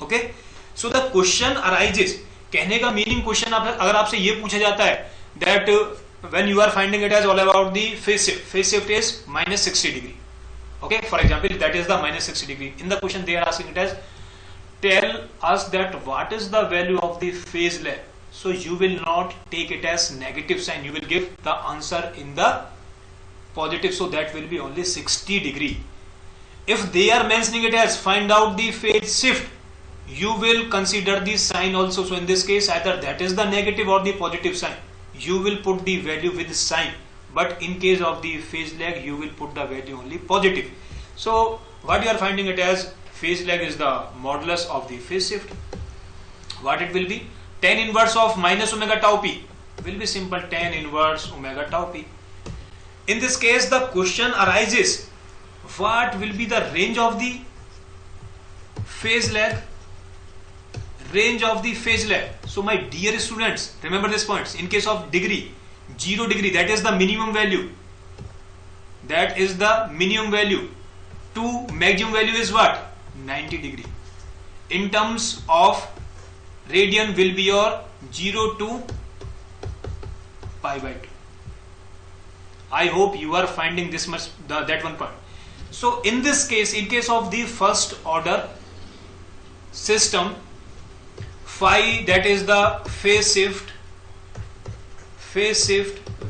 S1: Okay. So the question arises. कहने का meaning question अगर आपसे ये पूछा जाता है that when you are finding it as all about the phase shift is minus 60 degree. Okay, for example, that is the minus 60 degree. In the question they are asking it as, tell us that what is the value of the phase lag. So you will not take it as negative sign, you will give the answer in the positive, so that will be only 60 degree. If they are mentioning it as find out the phase shift, you will consider the sign also. So in this case, either that is the negative or the positive sign. You will put the value with sign, but in case of the phase lag, you will put the value only positive. So what you are finding it as, phase lag is the modulus of the phase shift. What it will be? Tan inverse of minus omega tau p. will be simple tan inverse omega tau p. In this case, the question arises, what will be the range of the phase lag? Range of the phase lag. So my dear students, remember these points. In case of degree, 0 degree, that is the minimum value. That is the minimum value. To maximum value is what? 90 degree. In terms of radian will be your 0 to pi by 2. I hope you are finding this much, that one part. So in this case, in case of the first order system, phi, that is the phase shift,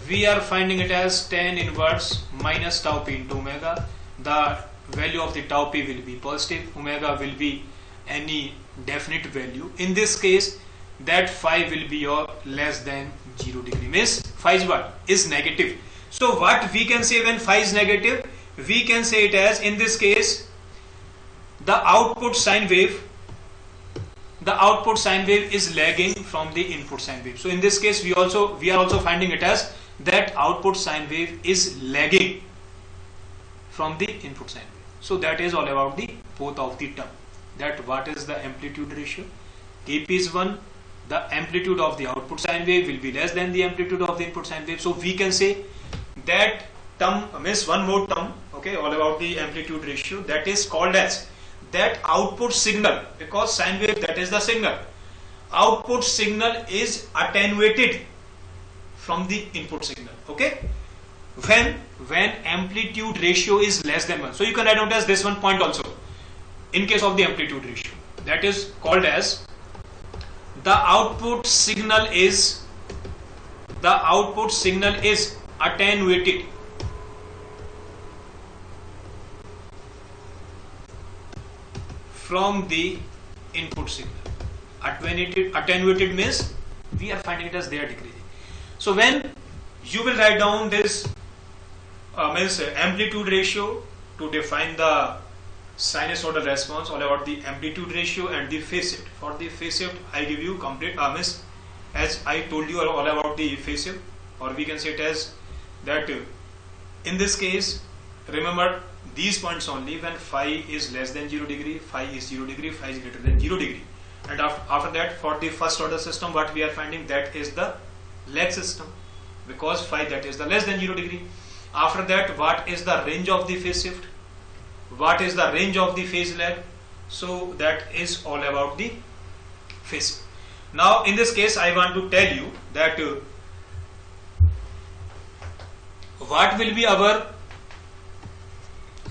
S1: we are finding it as tan inverse minus tau p into omega. The value of the tau p will be positive, omega will be any definite value. In this case, that phi will be your less than 0 degree, means phi is what? Is negative. So what we can say when phi is negative? We can say it as, in this case, the output sine wave is lagging from the input sine wave. So in this case, we are also finding it as that output sine wave is lagging from the input sine wave. So that is all about the both of the term. That what is the amplitude ratio? Kp is 1. The amplitude of the output sine wave will be less than the amplitude of the input sine wave. So we can say that term, means one more term, okay, all about the amplitude ratio, that is called as that output signal, because sine wave, that is the signal. Output signal is attenuated from the input signal, okay, when amplitude ratio is less than 1. So you can write down as this one point also in case of the amplitude ratio, that is called as the output signal is attenuated from the input signal. Attenuated means we are finding it as they are decreasing. So when you will write down this means amplitude ratio to define the sinusoidal response, all about the amplitude ratio and the phase shift. For the phase shift, I give you complete means as I told you all about the phase shift, or we can say it as that in this case, remember these points only. When phi is less than 0 degree, phi is 0 degree, phi is greater than 0 degree, and after that, for the first order system, what we are finding, that is the lag system, because phi, that is the less than 0 degree. After that, what is the range of the phase shift? What is the range of the phase lag? So that is all about the phase shift. Now in this case, I want to tell you that what will be our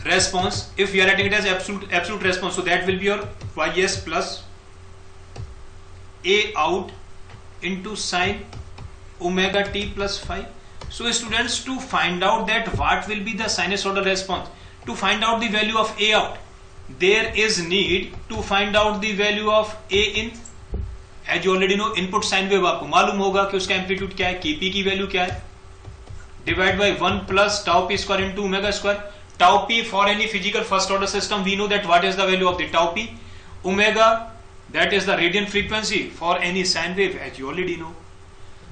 S1: response if we are writing it as absolute response. So that will be your ys plus a out into sine omega t plus phi. So students, to find out that what will be the sinusoidal response, to find out the value of a out, there is need to find out the value of a in. As you already know, input sine wave आपको मालूम होगा कि उसका amplitude क्या है, kp की value क्या है, divide by 1 plus tau P square into omega square. Tau p for any physical first order system, we know that what is the value of the tau p. Omega, that is the radiant frequency for any sine wave, as you already know.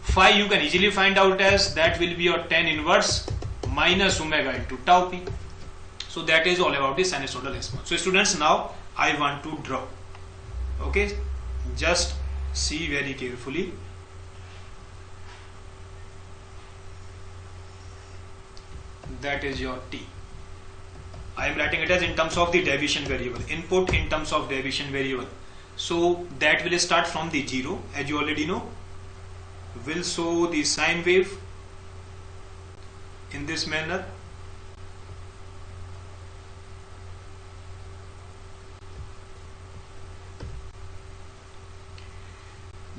S1: Phi you can easily find out as that will be your tan inverse minus omega into tau p. So that is all about the sinusoidal response. So students, now I want to draw. Okay, just see very carefully. That is your t. I am writing it as in terms of the deviation variable, input in terms of deviation variable. So that will start from the 0, as you already know. Will show the sine wave in this manner.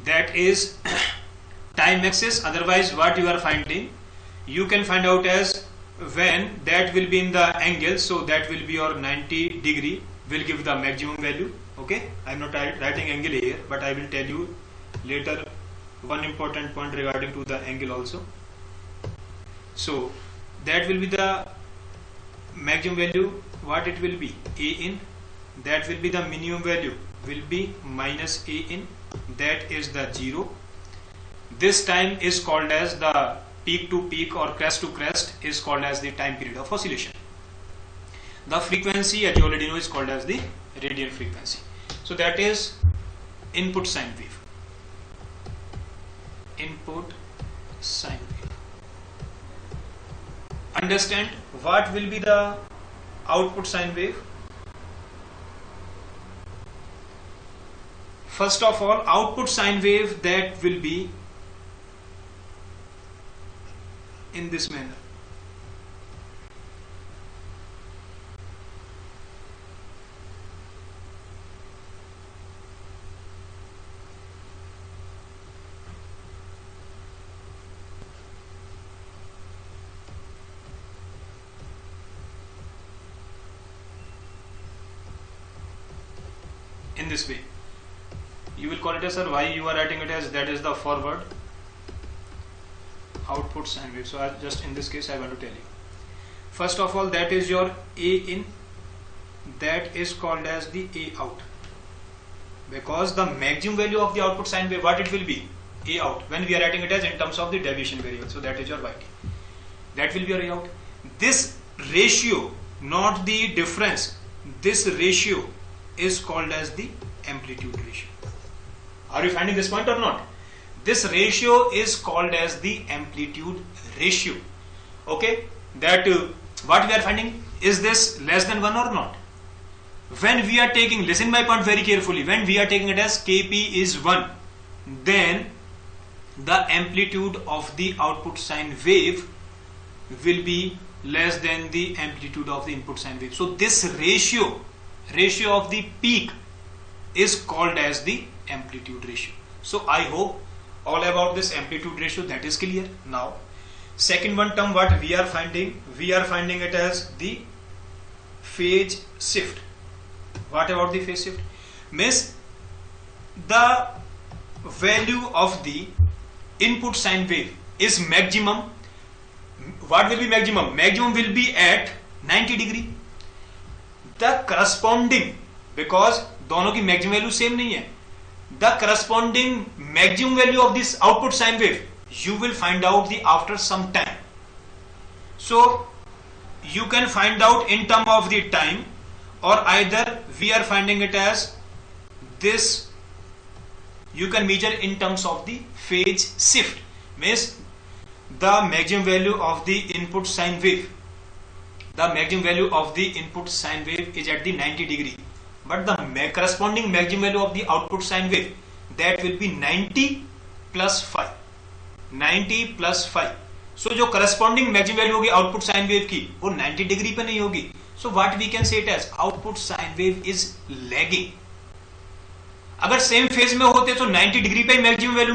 S1: That is time axis. Otherwise, what you are finding, you can find out as when that will be in the angle. So that will be your 90 degree, will give the maximum value. Okay, I am not writing angle here, but I will tell you later one important point regarding to the angle also. So that will be the maximum value. What it will be? A in. That will be the minimum value, will be minus A in. That is the 0. this time is called as the peak to peak or crest to crest is called as the time period of oscillation. The frequency, as you already know, is called as the radian frequency. So that is input sine wave. Input sine wave. Understand what will be the output sine wave? First of all, output sine wave, that will be in this manner. In this way. You will call it as, sir, why you are writing it as, that is the forward output sine wave. So just in this case I want to tell you. First of all, that is your A in, that is called as the A out, because the maximum value of the output sine wave, what it will be? A out, when we are writing it as in terms of the deviation variable. So that is your YT, that will be your A out. This ratio, not the difference, this ratio is called as the amplitude ratio. Are you finding this point or not? This ratio is called as the amplitude ratio. Okay, that what we are finding, is this less than 1 or not? When we are taking, listen my point very carefully, when we are taking it as Kp is 1, then the amplitude of the output sine wave will be less than the amplitude of the input sine wave. So this ratio of the peak is called as the amplitude ratio. So I hope all about this amplitude ratio, that is clear. Now second one term, what we are finding it as the phase shift. What about the phase shift? Means the value of the input sine wave is maximum. What will be maximum? Maximum will be at 90 degree. The corresponding, because दोनों की maximum value same नहीं है, the corresponding maximum value of this output sine wave you will find out the after some time. So you can find out in term of the time, or either we are finding it as this, you can measure in terms of the phase shift. Means the maximum value of the input sine wave, the maximum value of the input sine wave is at the 90 degree, but the corresponding maximum value of the output sine wave, that will be 90 plus 5. 90 plus 5. So जो corresponding maximum value होगी output sine wave की, वो 90 degree पे नहीं होगी. So what we can say it as output sine wave is lagging. अगर same phase में होते तो 90 डिग्री पे मैक्सिमम वैल्यू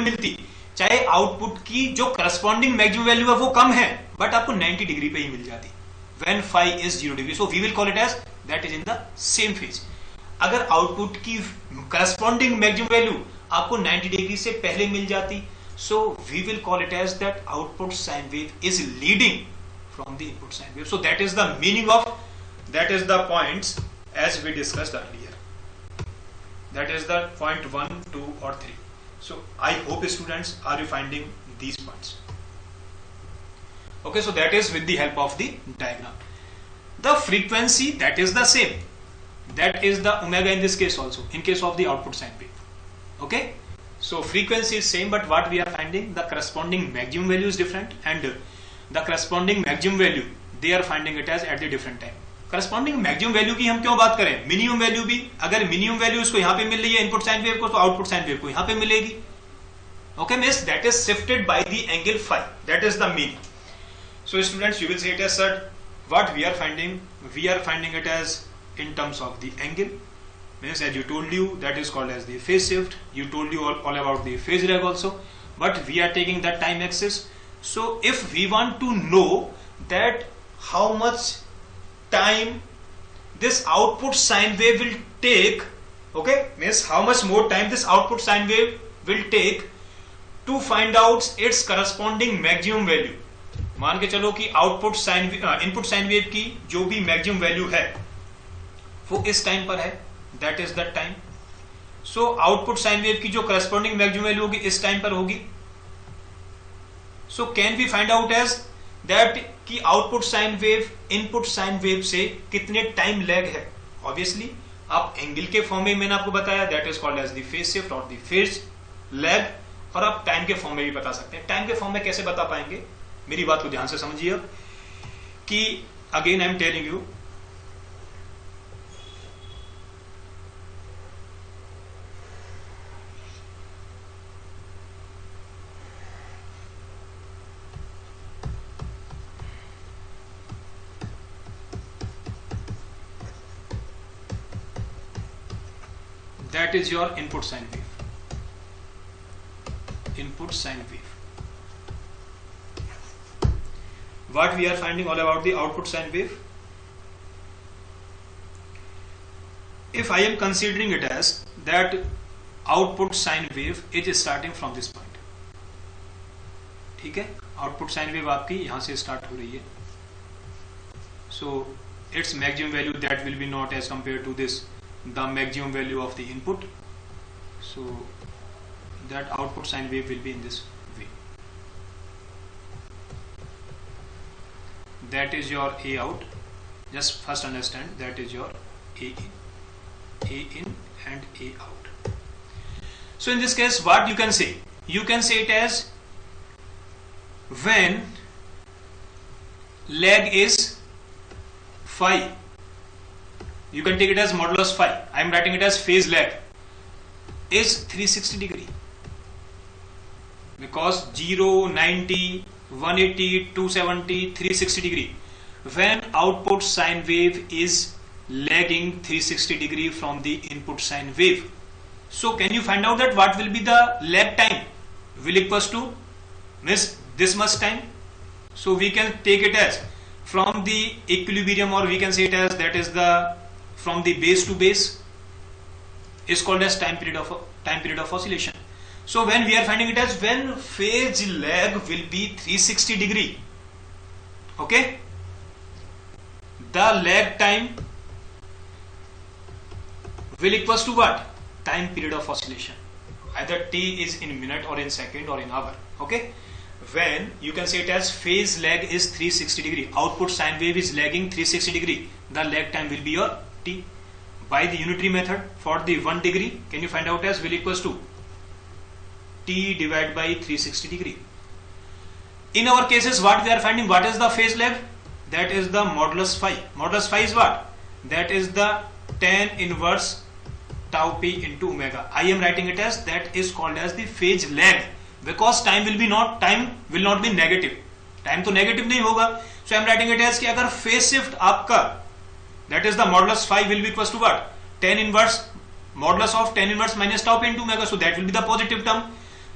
S1: मिलती, चाहे आउटपुट की जो करस्पॉन्डिंग मैक्सिमम वैल्यू है वो कम है, बट आपको 90 डिग्री पे ही मिल जाती when phi is 0 degree. So we will call it as that is in the same phase. अगर आउटपुट की करस्पॉन्डिंग मैक्सिमम वैल्यू आपको 90 डिग्री से पहले मिल जाती, so we will call it as that output sine wave is leading from the input sine wave. So that is the meaning of, that is the points as we discussed earlier. That is the point 1, 2 or 3. So I hope students are you finding these points. Okay, so that is with the help of the diagram. The frequency, that is the same. That is the omega in this case also, in case of the output sine wave. Okay, so frequency is same, but what we are finding, the corresponding maximum value is different, and the corresponding maximum value they are finding it as at the different time. Corresponding maximum value की हम क्यों बात करें, minimum value भी, अगर minimum value इसको यहाँ पे मिल रही है इनपुट साइन वेव को, तो आउटपुट साइन वेव को यहाँ पे मिलेगी. Okay, means that is shifted by the angle phi, that is the meaning. So students, you will say it as sir what we are finding it as in terms of the angle, means as you told you that is called as the phase shift. You told you all about the phase lag also, but we are taking that time axis. So if we want to know that how much time this output sine wave will take, okay, means how much more time this output sine wave will take to find out its corresponding maximum value. मान के चलो कि output sine input sine wave की जो भी maximum value है वो इस टाइम पर है, that is the time. So output sine wave की जो करस्पॉन्डिंग मैक्सिमम वैल्यू होगी इस टाइम पर होगी. So can we find out as that कि output sine wave input sine wave से कितने टाइम लैग है. ऑब्वियसली आप एंगल के फॉर्म में मैंने आपको बताया, that is called as the phase shift और द फेज लैग. और आप टाइम के फॉर्म में भी बता सकते हैं. टाइम के फॉर्म में कैसे बता पाएंगे, मेरी बात को ध्यान से समझिए अब कि again I am telling you that is your input sine wave. Input sine wave. What we are finding all about the output sine wave? If I am considering it as that output sine wave it is starting from this point. ठीक है, output sine wave आपकी यहां से start हो रही है. So its maximum value that will be not as compared to this the maximum value of the input. So that output sine wave will be in this way. That is your A out. Just first understand that is your A in and A out. So in this case what you can say? You can say it as when lag is phi, you can take it as modulus phi. I am writing it as phase lag is 360 degree because 0, 90, 180, 270, 360 degree. When output sine wave is lagging 360 degree from the input sine wave. So can you find out that what will be the lag time? Will equals to means this much time. So we can take it as from the equilibrium, or we can say it as that is the from the base to base is called as time period of oscillation. So when we are finding it as when phase lag will be 360 degree, okay, the lag time will equals to what? Time period of oscillation. Either t is in minute or in second or in hour. Okay, when you can say it as phase lag is 360 degree, output sine wave is lagging 360 degree, the lag time will be your t. By the unitary method for the 1 degree, can you find out as will equals to t divided by 360 degree. In our cases what we are finding, what is the phase lag? That is the modulus phi. Modulus phi is what? That is the tan inverse tau p into omega. I am writing it as that is called as the phase lag because time will not be negative. Time तो negative नहीं होगा. So I am writing it as कि अगर phase shift आपका that is the modulus phi will be equals to what? Tan inverse modulus of tan inverse minus tau p into omega. So that will be the positive term.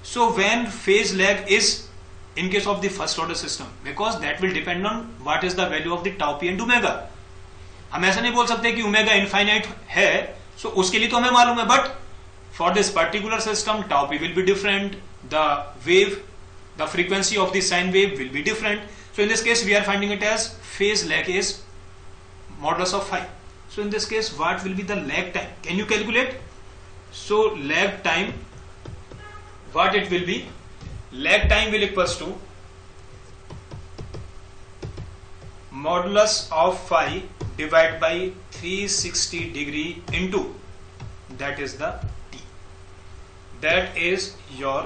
S1: So when phase lag is in case of the first order system, because that will depend on what is the value of the tau p and omega. हम ऐसा नहीं बोल सकते कि omega infinite है, सो उसके लिए तो हमें मालूम है, but for this particular system tau p will be different, the wave, the frequency of the sine wave will be different. So in this case we are finding it as phase lag is modulus of phi. So in this case what will be the lag time? Can you calculate? So lag time, what it will be? Lag time will equals to modulus of phi divided by 360 degree into that is the t. That is your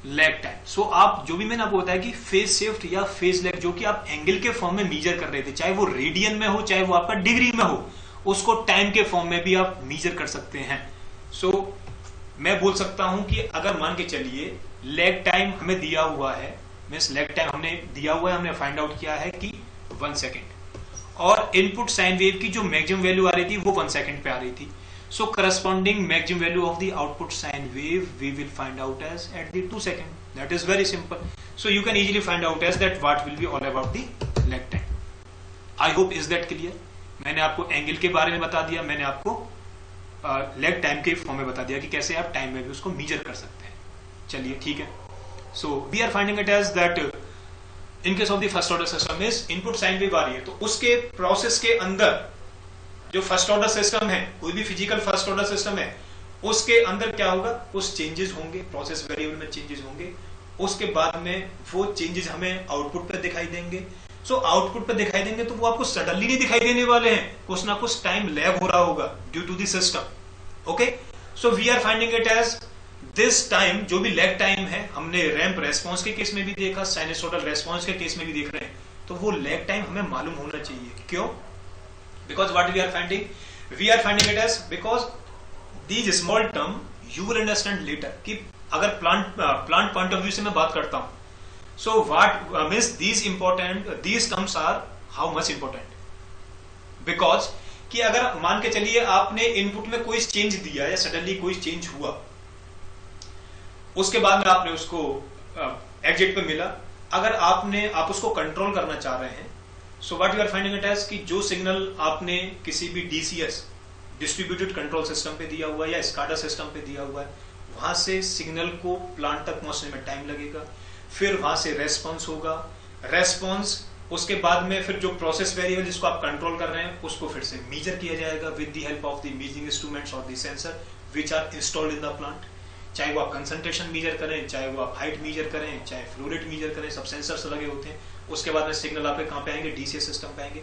S1: lag time. So आप जो भी मैंने आपको बताया कि phase shift या phase lag जो कि आप एंगल के फॉर्म में मीजर कर रहे थे, चाहे वो रेडियन में हो चाहे वो आपका डिग्री में हो, उसको टाइम के फॉर्म में भी आप मीजर कर सकते हैं. सो मैं बोल सकता हूं कि अगर मान के चलिए लैग टाइम हमें दिया हुआ है, मींस लैग टाइम हमने दिया हुआ है, हमने फाइंड आउट किया है कि 1 सेकेंड, और इनपुट साइन वेव की जो मैक्सिमम वैल्यू आ रही थी वो 1 सेकेंड पे आ रही थी. So corresponding maximum value of the output sine wave we will find out as at the 2 second. That is very simple. So you can easily find out as that what will be all about the lag time. I hope is that clear. मैंने आपको angle के बारे में बता दिया, मैंने आपको lag time के फॉर्म में बता दिया कि कैसे आप टाइम में भी उसको मीजर कर सकते हैं. चलिए ठीक है. So we are finding it as that in case of the first order system is input sine wave आ रही है, तो उसके प्रोसेस के अंदर जो फर्स्ट ऑर्डर सिस्टम है, कोई भी फिजिकल फर्स्ट ऑर्डर सिस्टम है, उसके अंदर क्या होगा, कुछ चेंजेस होंगे, प्रोसेस वेरिएबल में चेंजेस होंगे, उसके बाद में वो चेंजेस हमें आउटपुट पे दिखाई देंगे। सो आउटपुट पे दिखाई देंगे तो वो आपको सडनली नहीं दिखाई देने वाले हैं, कुछ ना कुछ टाइम लैग हो रहा होगा due to the system. Okay, so we are finding it as this time, जो भी लैग टाइम है, हमने रैंप रेस्पॉन्स के केस में भी देखा, साइनसोइडल रेस्पॉन्स के केस में भी देख रहे हैं, तो वो लैग टाइम हमें मालूम होना चाहिए। क्यों? Because what we are finding it as because these small term you will understand later. कि अगर प्लांट पॉइंट ऑफ व्यू से मैं बात करता हूं, so what means these terms are how much important, because कि अगर मान के चलिए आपने इनपुट में कोई चेंज दिया या सडनली कोई चेंज हुआ, उसके बाद में आपने उसको एग्जिट पे मिला, अगर आप उसको कंट्रोल करना चाह रहे हैं, so what you are finding it as कि जो सिग्नल आपने किसी भी डीसीएस डिस्ट्रीब्यूटेड कंट्रोल सिस्टम पे दिया हुआ है या स्काडा सिस्टम पे दिया हुआ है, वहां से सिग्नल को प्लांट तक पहुंचने में टाइम लगेगा, फिर वहां से रेस्पॉन्स होगा, रेस्पॉन्स उसके बाद में फिर जो प्रोसेस वेरिएबल जिसको आप कंट्रोल कर रहे हैं उसको फिर से मेजर किया जाएगा with the help of the measuring instruments और the sensor which are installed in the plant. चाहे वो आप कंसंट्रेशन मेजर करें, चाहे वो आप हाइट मेजर करें, चाहे फ्लो रेट मेजर करें, सब सेंसर्स लगे होते हैं। उसके बाद में सिग्नल आपके कहां पे आएंगे, डीसीएस सिस्टम पे आएंगे।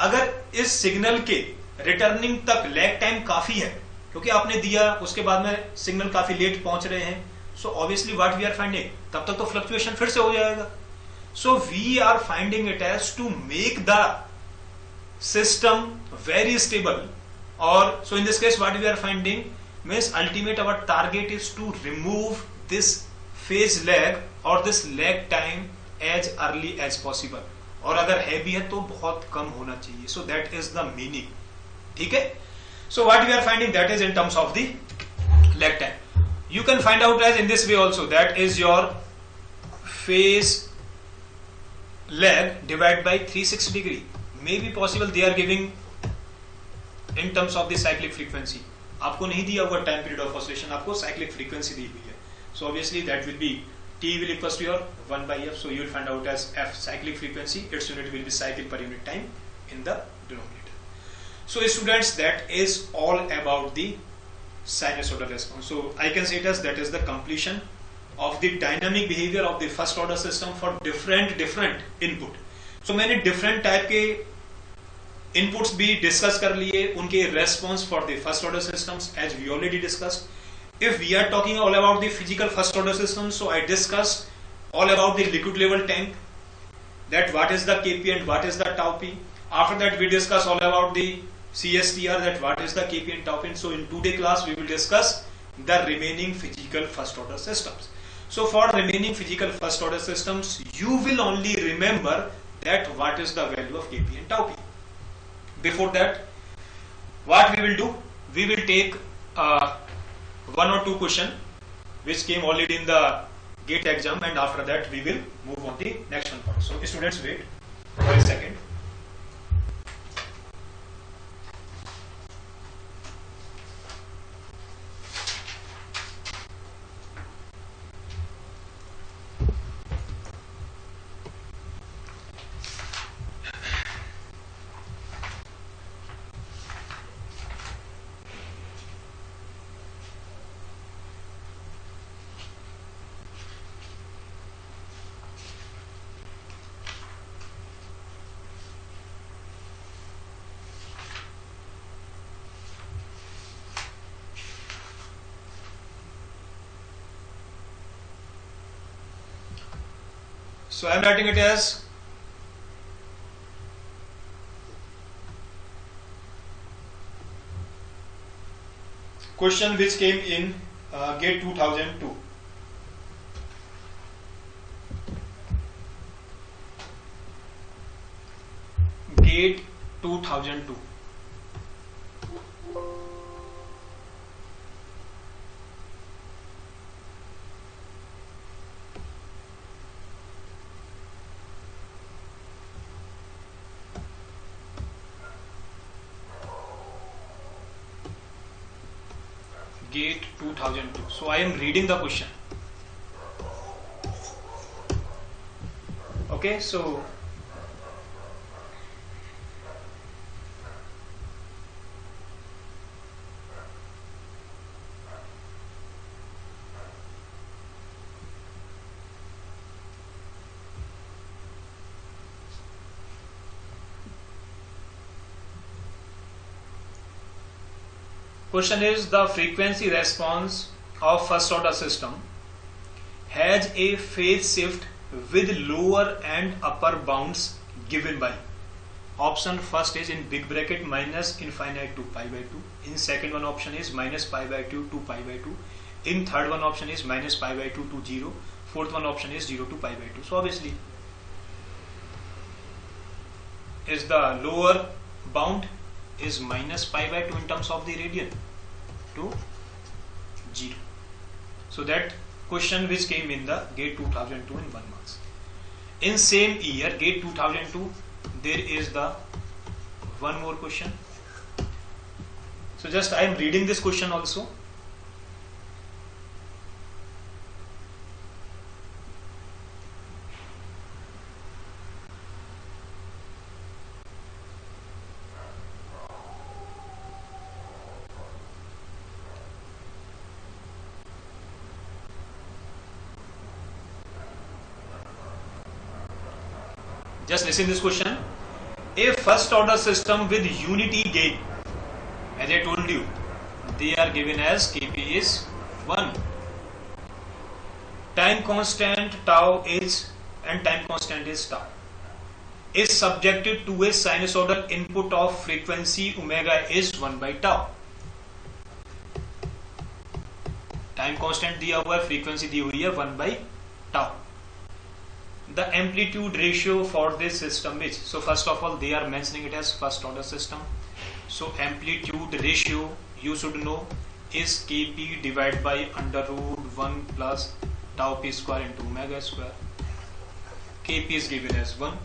S1: अगर इस सिग्नल के रिटर्निंग तक लैग टाइम काफी है, क्योंकि आपने दिया उसके बाद में सिग्नल काफी लेट पहुंच रहे हैं, so obviously what we are finding, तब तक तो फ्लक्चुएशन फिर से हो जाएगा। so we are finding it as to make the system very stable, or so in this case what we are finding means ultimate our target is to remove this phase lag or this lag time as early as possible, और अगर है भी है तो बहुत कम होना चाहिए। so that is the meaning, ठीक है। so what we are finding, that is in terms of the lag time. You can find out as in this way also, that is your phase lag divided by 360 degree. May be possible they are giving in terms of the cyclic frequency. आपको नहीं दिया हुआ time period of oscillation, आपको cyclic frequency दी हुई है। So obviously that will be T will equals to your 1 by F. So you will find out as F cyclic frequency. Its unit will be cycle per unit time in the denominator. So students, that is all about the sinusoidal response. So I can say it as that is the completion of the dynamic behavior of the first order system for different input. So मैंने different type के inputs भी discuss कर लिए, उनके response for the first order systems as we already discussed. If we are talking all about the physical first order systems, so I discussed all about the liquid level tank, that what is the Kp and what is the tau p. After that we discuss all about the CSTR, that what is the Kp and tau p. So in today's class we will discuss the remaining physical first order systems. So for remaining physical first order systems, you will only remember that what is the value of Kp and tau p. Before that, what we will do, we will take one or two question which came already in the GATE exam, and after that we will move on the next one. So students, wait for a second. So I am writing it as question which came in GATE 2002. GATE 2002. GATE 2002. So I am reading the question. Okay, so question is the frequency response of first order system has a phase shift with lower and upper bounds given by. Option first is in big bracket minus infinite to pi by 2. In second one option is minus pi by 2 to pi by 2. In third one option is minus pi by 2 to 0. Fourth one option is 0 to pi by 2. So obviously is the lower bound is minus pi by 2 in terms of the radian to 0. So that question which came in the GATE 2002 in 1 marks. In same year GATE 2002 there is the one more question. So just I am reading this question also. Just listen this question. A first order system with unity gain, as I told you, they are given as Kp is 1. Time constant tau is, and time constant is tau, is subjected to a sinusoidal input of frequency omega is 1 by tau. Time constant दिया हुआ है, frequency दी हुई है 1 by tau. The amplitude ratio for this system is, so first of all they are mentioning it as first order system. So amplitude ratio you should know is Kp divided by under root 1 plus tau p square into omega square. Kp is given as 1.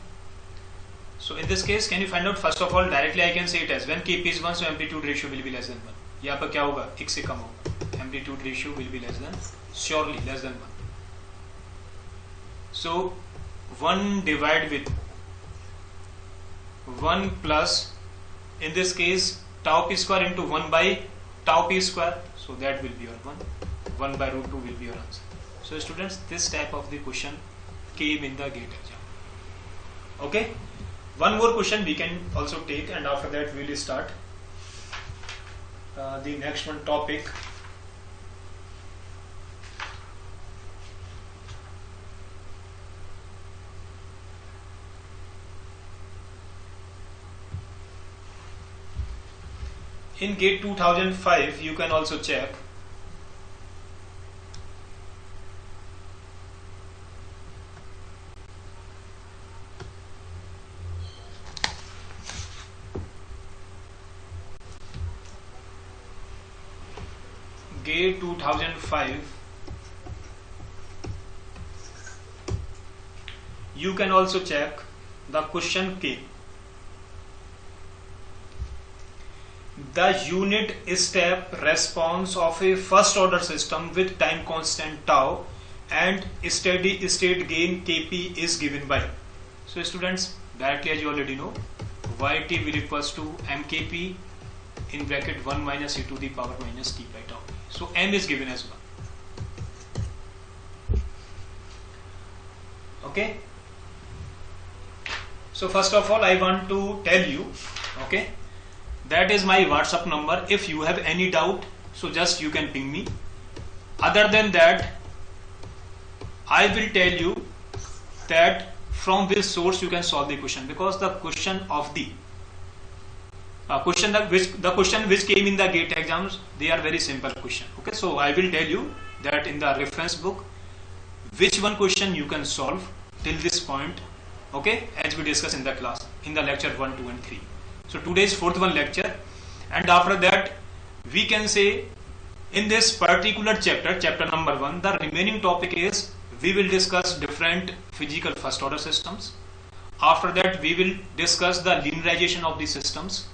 S1: So in this case can you find out, first of all directly I can say it as when Kp is 1 so amplitude ratio will be less than 1. यहाँ पर क्या होगा, 1 से कम होगा, amplitude ratio will be less than, surely less than 1. So 1 divided with 1 plus, in this case tau p square into 1 by tau p square, so that will be your 1 by root 2 will be your answer. So students, this type of the question came in the GATE exam. Okay, one more question we can also take, and after that we will start the next one topic. In GATE 2005 you can also check. GATE 2005 you can also check the question K. The unit step response of a first order system with time constant tau and steady state gain Kp is given by. So students, directly as you already know, Yt will equals to mKp in bracket 1 minus e to the power minus t by tau. So m is given as 1. Okay. So first of all I want to tell you, okay, that is my WhatsApp number. If you have any doubt, so just you can ping me. Other than that, I will tell you that from which source you can solve the question, because the question of the question which came in the GATE exams, they are very simple question. Okay, so I will tell you that in the reference book which one question you can solve till this point. Okay, as we discuss in the class in the lecture 1, 2 and 3. So today is fourth one lecture, and after that we can say in this particular chapter, chapter number 1, the remaining topic is we will discuss different physical first order systems. After that we will discuss the linearization of the systems,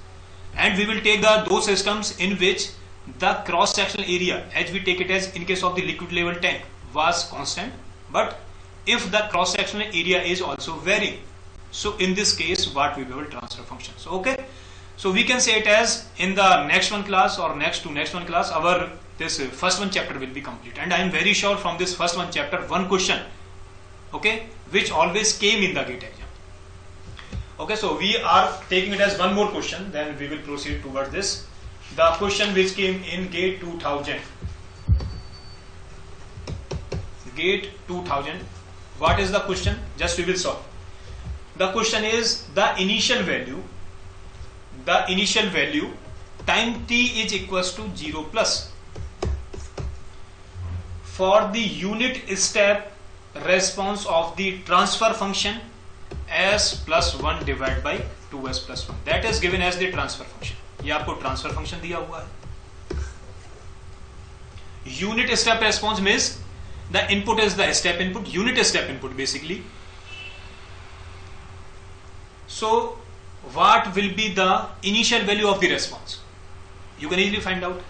S1: and we will take those systems in which the cross sectional area, as we take it as in case of the liquid level tank, was constant, but if the cross sectional area is also varying, so in this case what we will transfer function. So okay, so we can say it as in the next one class or next to next one class our this first one chapter will be complete, and I am very sure from this first one chapter one question, okay, which always came in the GATE exam. Okay, so we are taking it as one more question, then we will proceed towards this the question which came in GATE 2000. GATE 2000. What is the question? Just we will solve. The question is the initial value time t is equals to 0 plus for the unit step response of the transfer function s plus 1 divided by 2s plus 1. That is given as the transfer function. ये आपको transfer function दिया हुआ है. Unit step response means the input is the step input, unit step input basically. So what will be the initial value of the response? You can easily find out.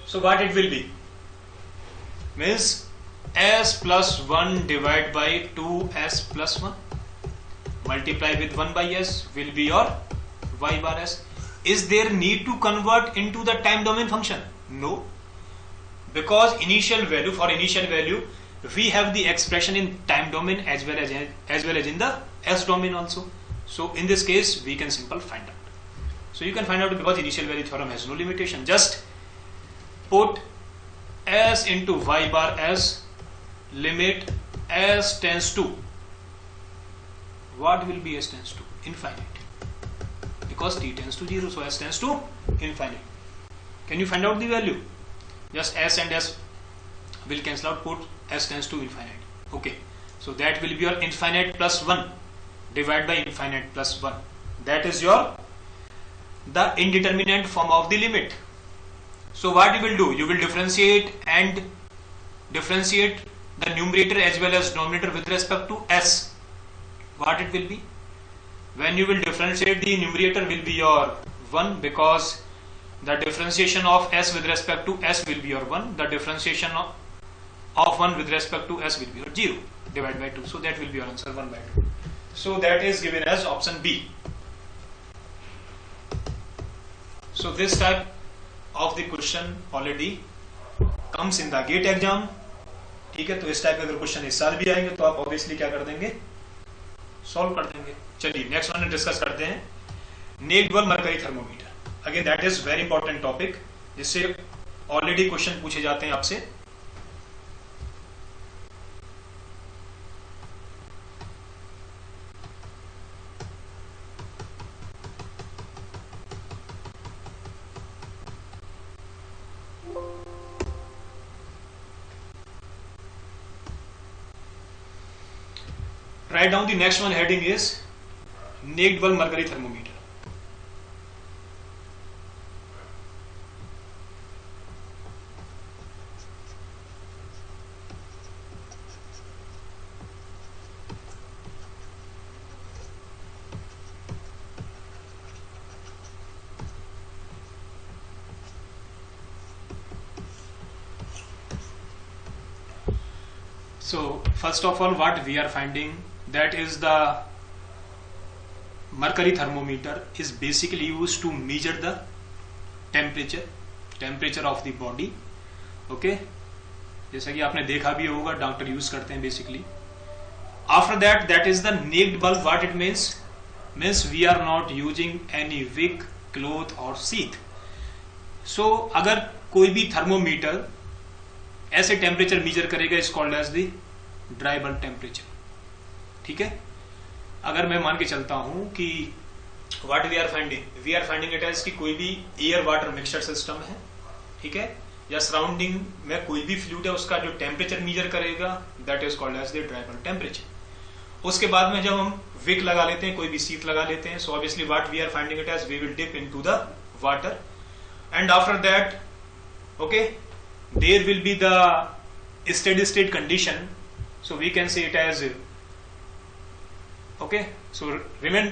S1: So what it will be means s plus 1 divided by 2s plus 1 multiply with 1 by s will be your y bar s. Is there need to convert into the time domain function? No, because for initial value we have the expression in time domain as well as in the s domain also. So in this case we can simply find out. So you can find out because initial value theorem has no limitation. Just put s into y bar as limit s tends to, what will be s tends to? Infinite, because t tends to 0, so s tends to infinite. Can you find out the value? Just s and s will cancel out, put s tends to infinite. Okay, so that will be your infinite plus 1 divided by infinite plus 1. That is your the indeterminate form of the limit. So what you will do? You will differentiate the numerator as well as denominator with respect to s. What it will be? When you will differentiate, the numerator will be your 1, because the differentiation of s with respect to s will be your 1. The differentiation of 1 with respect to s will be your 0 divided by 2. So that will be your answer, 1 by 2. So that is given as option B. So this type of the question already comes in the GATE exam. ठीक है, तो इस type के अगर question इस साल भी आएंगे तो आप ऑब्वियसली क्या कर देंगे, सॉल्व कर देंगे. चलिए नेक्स्ट वन डिस्कस करते हैं, neck dual mercury thermometer. Again that is very important topic, जिससे ऑलरेडी क्वेश्चन पूछे जाते हैं आपसे. Write down the next one. Heading is naked bulb mercury thermometer. So first of all, what we are finding, that is the mercury thermometer is basically used to measure the temperature of the body. Okay, जैसा कि आपने देखा भी होगा, doctor use करते हैं basically. After that is the naked bulb. What it means we are not using any wick, cloth or sheath. So अगर कोई भी थर्मोमीटर ऐसे टेम्परेचर मेजर करेगा, is called as the dry bulb temperature. ठीक है, अगर मैं मान के चलता हूं कि what we are finding it as कि कोई भी एयर वाटर मिक्सचर सिस्टम है, ठीक है, या सराउंडिंग में कोई भी फ्लूइड है, उसका जो टेम्परेचर मेजर करेगा that is called as the dry bulb temperature. उसके बाद में जब हम विक लगा लेते हैं, कोई भी शीट लगा लेते हैं, so obviously what we are finding it as we will dip into the water, and after that okay there will be the steady state condition. So we can say it as, okay, so remain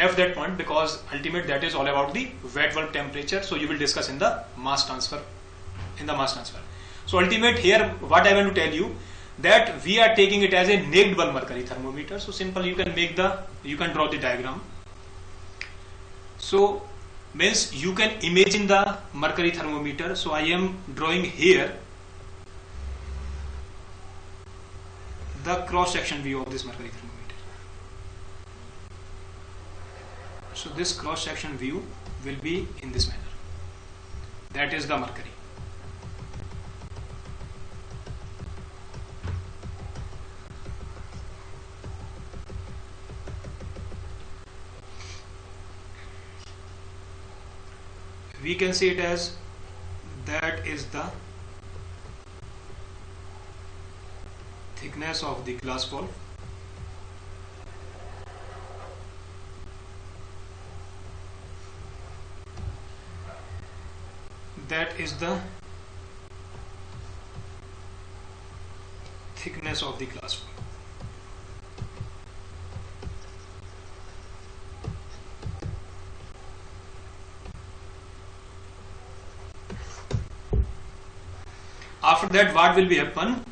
S1: left that point, because ultimate that is all about the wet bulb temperature. So you will discuss in the mass transfer. So ultimate here what I want to tell you, that we are taking it as a naked bulb mercury thermometer. So simple, you can draw the diagram. So means you can imagine the mercury thermometer. So I am drawing here the cross section view of this mercury thermometer. So this cross section view will be in this manner. that is the mercury. We can say it as that is the thickness of the glass ball. That is the thickness of the glass ball. After that, what will be happen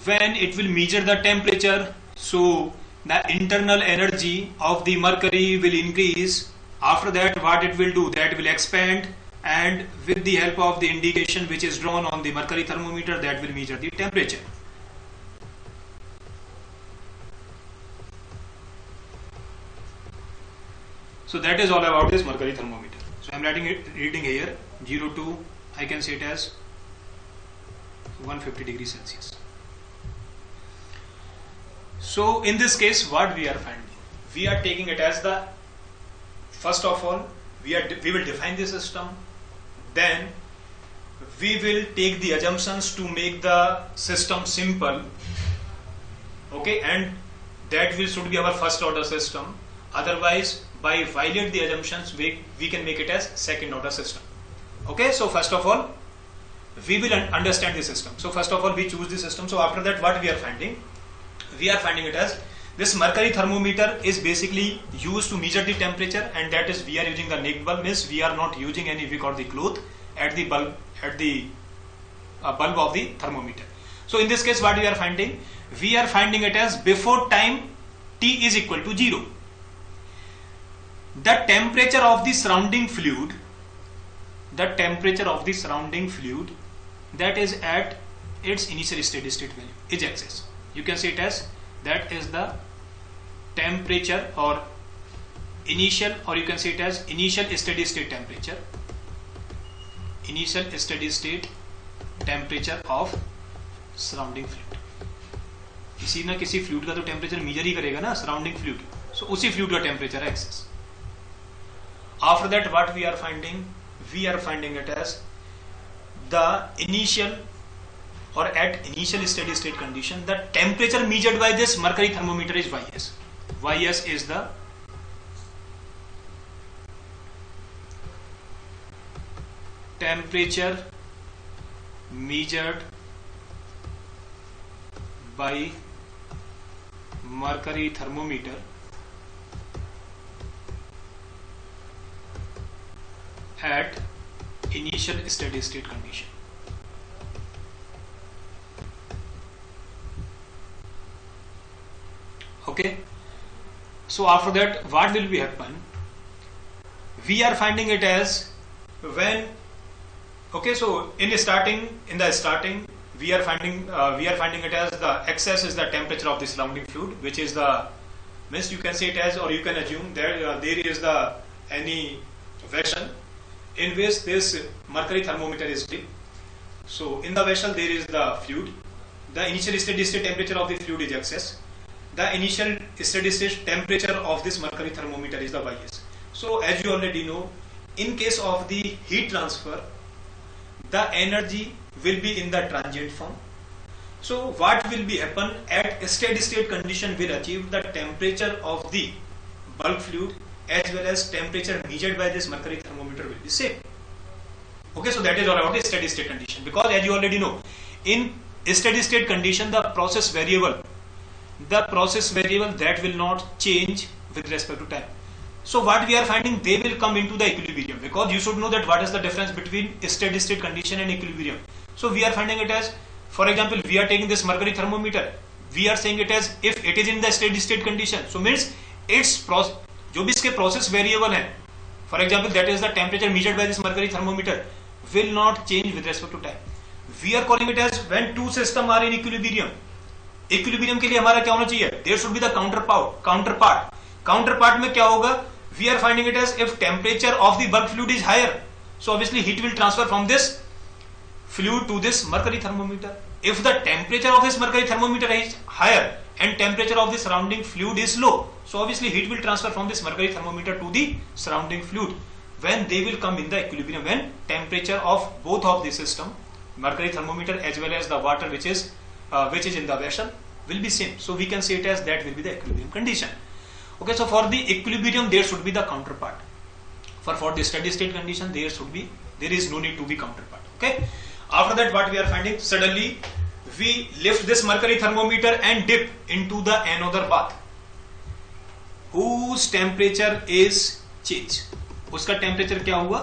S1: when it will measure the temperature? So the internal energy of the mercury will increase. After that, what it will do, that will expand, and with the help of the indication which is drawn on the mercury thermometer, that will measure the temperature. So that is all about this mercury thermometer. So I am reading here 02, I can say it as 150 degrees Celsius. So in this case, what we are finding, we are taking it as the, first of all, we will define the system, then we will take the assumptions to make the system simple, okay, and that should be our first order system. Otherwise, by violate the assumptions, we can make it as second order system. Okay, so first of all, we will understand the system. So first of all, we choose the system. So after that, what we are finding? We are finding it as this mercury thermometer is basically used to measure the temperature, and that is we are using the naked bulb, means we are not using any wick or the cloth at the bulb of the thermometer. So in this case, what we are finding? We are finding it as before time T is equal to 0. The temperature of the surrounding fluid, that is at its initial steady state value is excess. You can say it as that is the temperature or initial, or you can say it as initial steady state temperature. Initial steady state temperature of surrounding fluid. किसी ना किसी fluid का तो temperature measure ही करेगा ना surrounding fluid, सो उसी fluid का temperature है access. After that, what we are finding? We are finding it as the initial or at initial steady state condition, the temperature measured by this mercury thermometer is Ys. Ys is the temperature measured by mercury thermometer at initial steady state condition. Okay, so after that, what will be happen? We are finding it as when, okay, so in the starting we are finding it as the excess is the temperature of the surrounding fluid, which is the, means you can say it as, or you can assume that there is the any vessel in which this mercury thermometer is dipped. So in the vessel there is the fluid. The initial steady state temperature of the fluid is excess. The initial steady state temperature of this mercury thermometer is the Ys. So as you already know, in case of the heat transfer, the energy will be in the transient form. So what will be happen at steady state condition will achieve the temperature of the bulk fluid as well as temperature measured by this mercury thermometer will be same. Okay, so that is all about the steady state condition, because as you already know, in steady state condition the process variable that will not change with respect to time. So what we are finding, they will come into the equilibrium, because you should know that what is the difference between steady state condition and equilibrium. So we are finding it as, for example, we are taking this mercury thermometer, we are saying it as if it is in the steady state condition, so means its process, जो भी इसके process variable है, for example that is the temperature measured by this mercury thermometer will not change with respect to time. We are calling it as when two system are in equilibrium. Equilibrium के लिए हमारा क्या होना चाहिए? There should be the counter part में क्या होगा? We are finding it as if temperature of the bulk fluid is higher, So obviously heat will transfer from this fluid to this mercury thermometer. If the temperature of this mercury thermometer is higher and temperature of the surrounding fluid is low, so obviously heat will transfer from this mercury thermometer to the surrounding fluid. When they will come in the equilibrium, when temperature of both of the system, mercury thermometer as well as the water which is in the vessel, will be same. So we can say it as that will be the equilibrium condition. Okay, so for the equilibrium there should be the counterpart. For the steady state condition there is no need to be counterpart. Okay. After that, what we are finding, suddenly we lift this mercury thermometer and dip into the another bath whose temperature is change. उसका temperature क्या हुआ,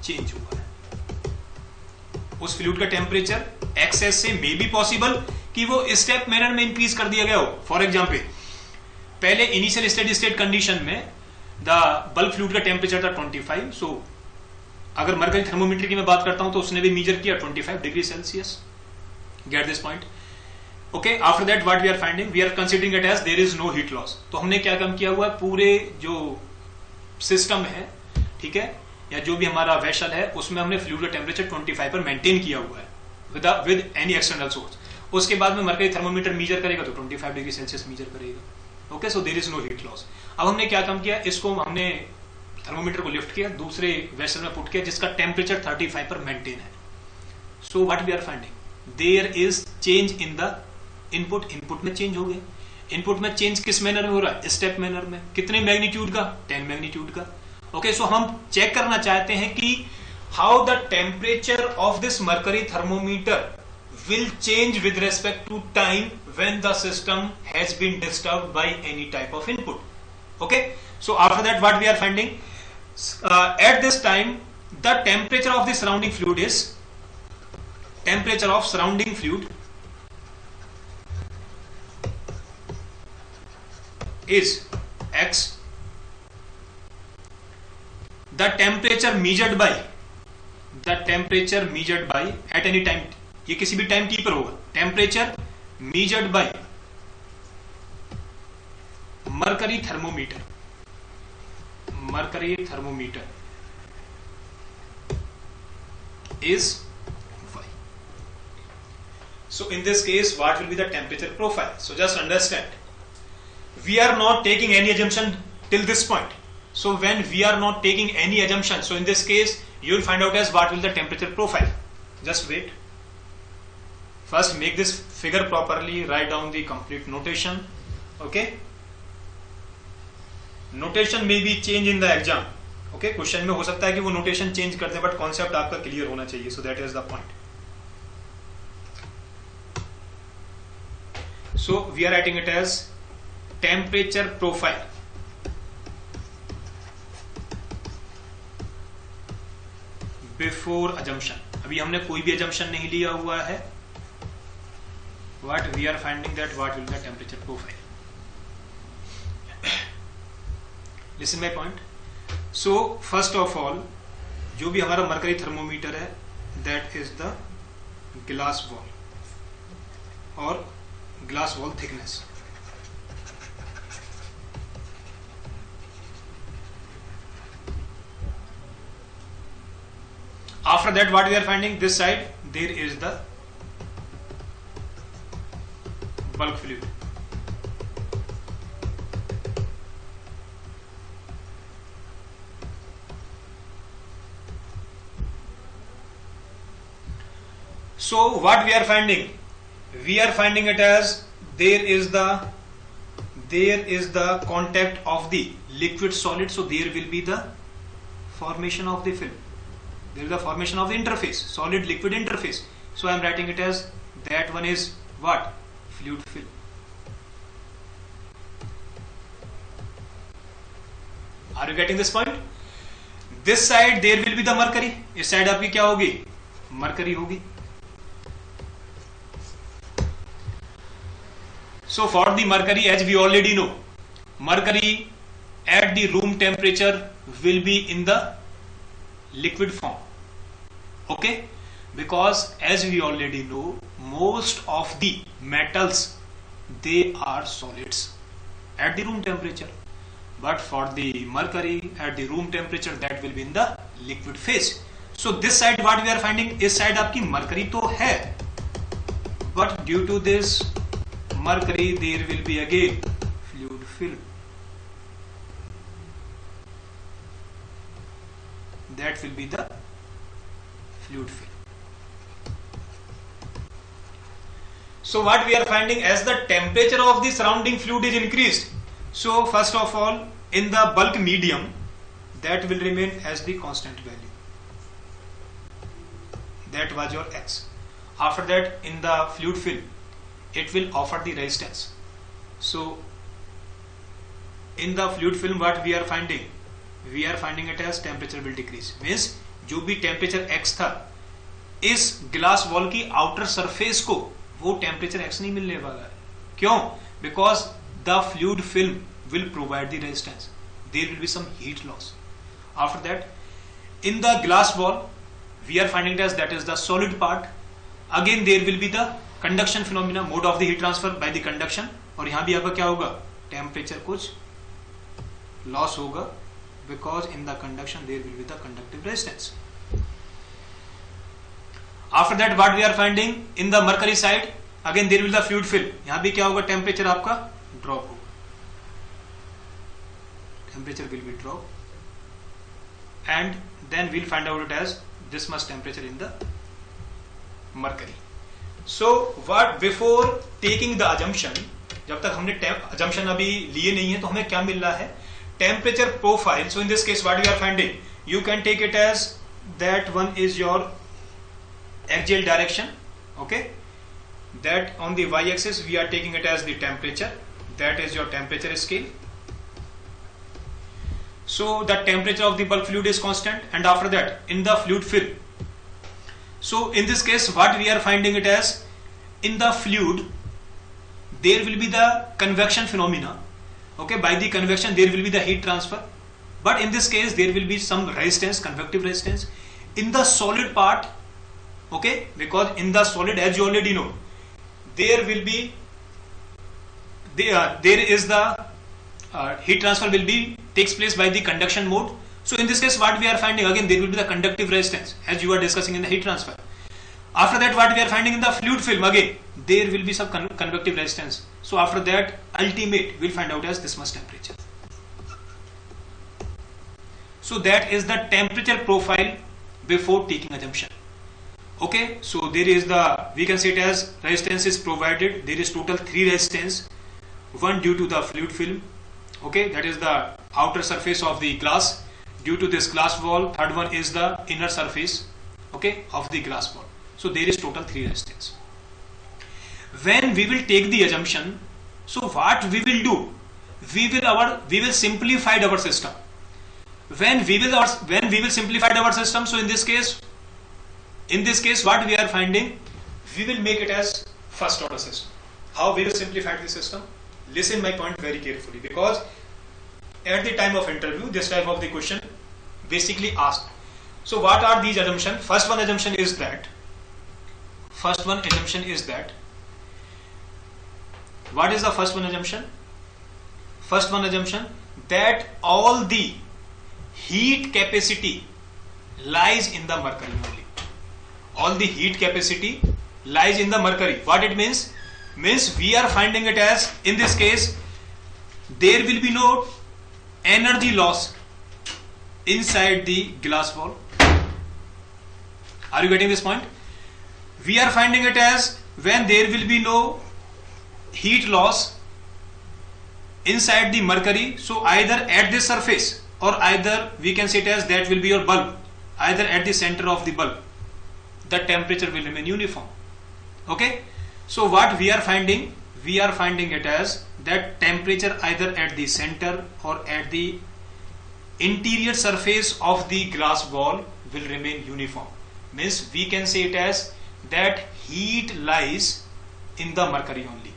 S1: change हुआ है. उस fluid का temperature access से may be possible कि वो स्टेप मैनर में इंक्रीज कर दिया गया हो. फॉर एग्जांपल, पहले इनिशियल स्टेडी स्टेट कंडीशन में द बल्क फ्लूइड का टेम्परेचर था 25. सो अगर मरकरी थर्मोमीटर की मैं बात करता हूं तो उसने भी मेजर किया 25 degree Celsius. Get this point. Okay, after that what we are finding, we are considering it as there is no heat loss. तो हमने क्या काम किया हुआ है, पूरे जो सिस्टम है, ठीक है, या जो भी हमारा वेसल है, उसमें हमने फ्लूइड का टेम्परेचर 25 पर मेंटेन किया हुआ है विद एनी एक्सटर्नल सोर्स. उसके बाद में मरकरी थर्मोमीटर मेजर करेगा तो 25 डिग्री सेल्सियस मेजर करेगा. Okay, so there is no heat loss. अब हमने क्या काम किया, इसको हमने थर्मोमीटर को लिफ्ट किया, दूसरे वेसल में पुट किया जिसका टेम्परेचर 35 पर मेंटेन है. So what we are finding, there is change in the input. Input में चेंज हो गया. इनपुट में चेंज किस मैनर में हो रहा है, स्टेप मैनर में. कितने मैग्नीट्यूड का, 10 मैग्नीट्यूड का. ओके, सो हम चेक करना चाहते हैं कि how the temperature of this mercury thermometer will change with respect to time when the system has been disturbed by any type of input. Okay, so after that what we are finding, at this time the temperature of the surrounding fluid is, temperature of surrounding fluid is X. The temperature measured by at any time, ये किसी भी time T पर होगा, temperature measured bye mercury thermometer is Y. So in this case what will be the temperature profile? So just understand, we are not taking any assumption till this point. So when we are not taking any assumption, so in this case you will find out as what will the temperature profile. Just wait. First make this figure properly, write down the complete notation. Okay, notation may be change in the exam. Okay, question में हो सकता है कि वो notation change कर दे, but concept आपका clear होना चाहिए. So that is the point. So we are writing it as temperature profile before assumption. अभी हमने कोई भी अजम्पशन नहीं लिया हुआ है. What we are finding that what will be the temperature profile. Listen my point. So first of all, जो भी हमारा मरकरी थर्मोमीटर है, that is the glass wall और glass wall thickness. After that what we are finding, this side there is the bulk fluid. So what we are finding, we are finding it as there is the contact of the liquid solid, so there will be the formation of the film. There is the formation of the interface, solid liquid interface. So I am writing it as that one is what, fluid film. Are you getting this point? This side there will be the mercury. इस side आपकी क्या होगी, mercury होगी. So for the mercury, as we already know, mercury at the room temperature will be in the liquid form. Okay, because as we already know, most of the metals, they are solids at the room temperature, but for the mercury at the room temperature, that will be in the liquid phase. So this side what we are finding, इस side आपकी mercury तो है, but due to this mercury there will be again fluid film, that will be the fluid film. So what we are finding, as the temperature of the surrounding fluid is increased, so first of all in the bulk medium that will remain as the constant value, that was your X. After that in the fluid film it will offer the resistance. So in the fluid film what we are finding it as temperature will decrease, means जो भी temperature x था इस glass wall की outer surface को वो temperature x नहीं मिलने वाला है. क्यों? Because the fluid film will provide the resistance, there will be some heat loss. After that in the glass wall we are finding as that is the solid part, again there will be the conduction phenomena, mode of the heat transfer by the conduction. और यहां भी आपका क्या होगा, temperature कुछ loss होगा, because in the conduction there will be the conductive resistance. After that what we are finding in the mercury side, again there will be the fluid film. यहां भी क्या होगा, टेम्परेचर आपका ड्रॉप होगा, temperature will be drop and then we'll find out it as this much temperature in the mercury. So what before taking the assumption, जब तक हमने assumption अभी लिए नहीं है तो हमें क्या मिल रहा है, temperature profile. So in this case what we are finding, you can take it as that one is your axial direction, okay, that on the y-axis we are taking it as the temperature, that is your temperature scale. So the temperature of the bulk fluid is constant, and after that in the fluid film, so in this case what we are finding it as, in the fluid there will be the convection phenomena. Okay, by the convection there will be the heat transfer, but in this case there will be some resistance, convective resistance in the solid part. Okay, because in the solid, as you already know, there will be there is the heat transfer will be takes place by the conduction mode. So in this case what we are finding, again there will be the conductive resistance as you are discussing in the heat transfer. After that what we are finding in the fluid film, again there will be some convective resistance. So after that ultimate we'll find out as this much temperature. So that is the temperature profile before taking assumption. Okay, so there is the, we can say it as resistance is provided, there is total 3 resistance, one due to the fluid film, okay, that is the outer surface of the glass, due to this glass wall, third one is the inner surface, okay, of the glass wall. So there is total 3 resistance. When we will take the assumption, so what we will do, we will simplify our system. When we will simplify our system, so in this case what we are finding, we will make it as first order system. How we will simplify the system? Listen my point very carefully, because at the time of interview this type of the question basically asked. So what are these assumptions? First one assumption is that what is the first one assumption? First one assumption that all the heat capacity lies in the mercury only. All the heat capacity lies in the mercury. What it means? Means we are finding it as, in this case there will be no energy loss inside the glass wall. Are you getting this point? We are finding it as when there will be no heat loss inside the mercury, so either at this surface or either we can say it as that will be your bulb, either at the center of the bulb the temperature will remain uniform. Okay, so what we are finding it as that temperature either at the center or at the interior surface of the glass wall will remain uniform. Means we can say it as that heat lies in the mercury only.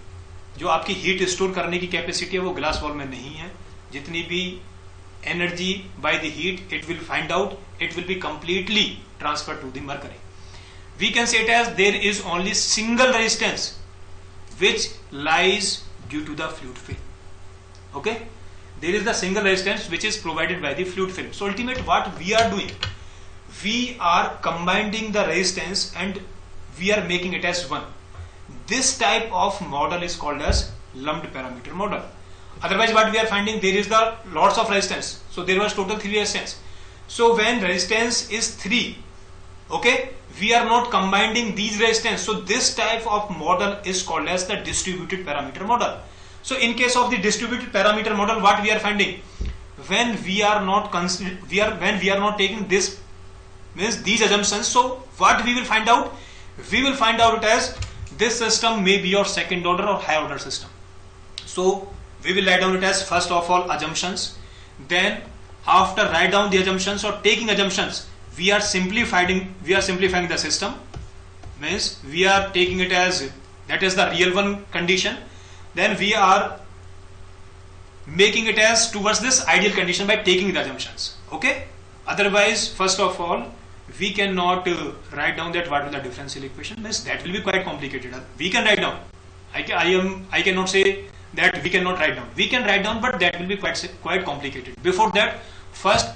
S1: जो आपकी heat store करने की capacity है वो glass wall में नहीं है. जितनी भी energy by the heat it will find out, it will be completely transfer to the mercury. We can say it as there is only single resistance which lies due to the fluid film. Okay, there is the single resistance which is provided by the fluid film. So ultimate what we are doing, we are combining the resistance and we are making it as one. This type of model is called as lumped parameter model. Otherwise, what we are finding, there is the lots of resistance. So there was total 3 resistance. So when resistance is 3, okay, we are not combining these resistance. So this type of model is called as the distributed parameter model. So in case of the distributed parameter model, what we are finding, when we are not taking this, means these assumptions, so what we will find out? We will find out as this system may be your second order or higher order system. So we will write down it as first of all assumptions. Then after write down the assumptions or taking assumptions, we are simplifying the system. Means we are taking it as that is the real one condition. Then we are making it as towards this ideal condition by taking the assumptions. Okay. Otherwise, first of all, we cannot write down that what will the differential equation. Means that will be quite complicated. We can write down. I cannot say that we cannot write down. We can write down, but that will be quite complicated. Before that, first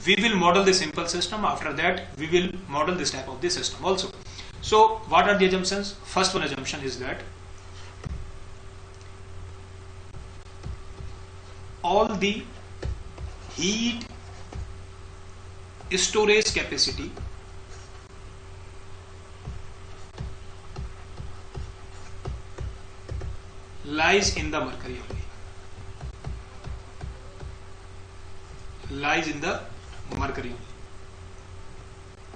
S1: we will model the simple system. After that, we will model this type of the system also. So what are the assumptions? First one assumption is that all the heat storage capacity lies in the mercury only. Lies in the mercury only.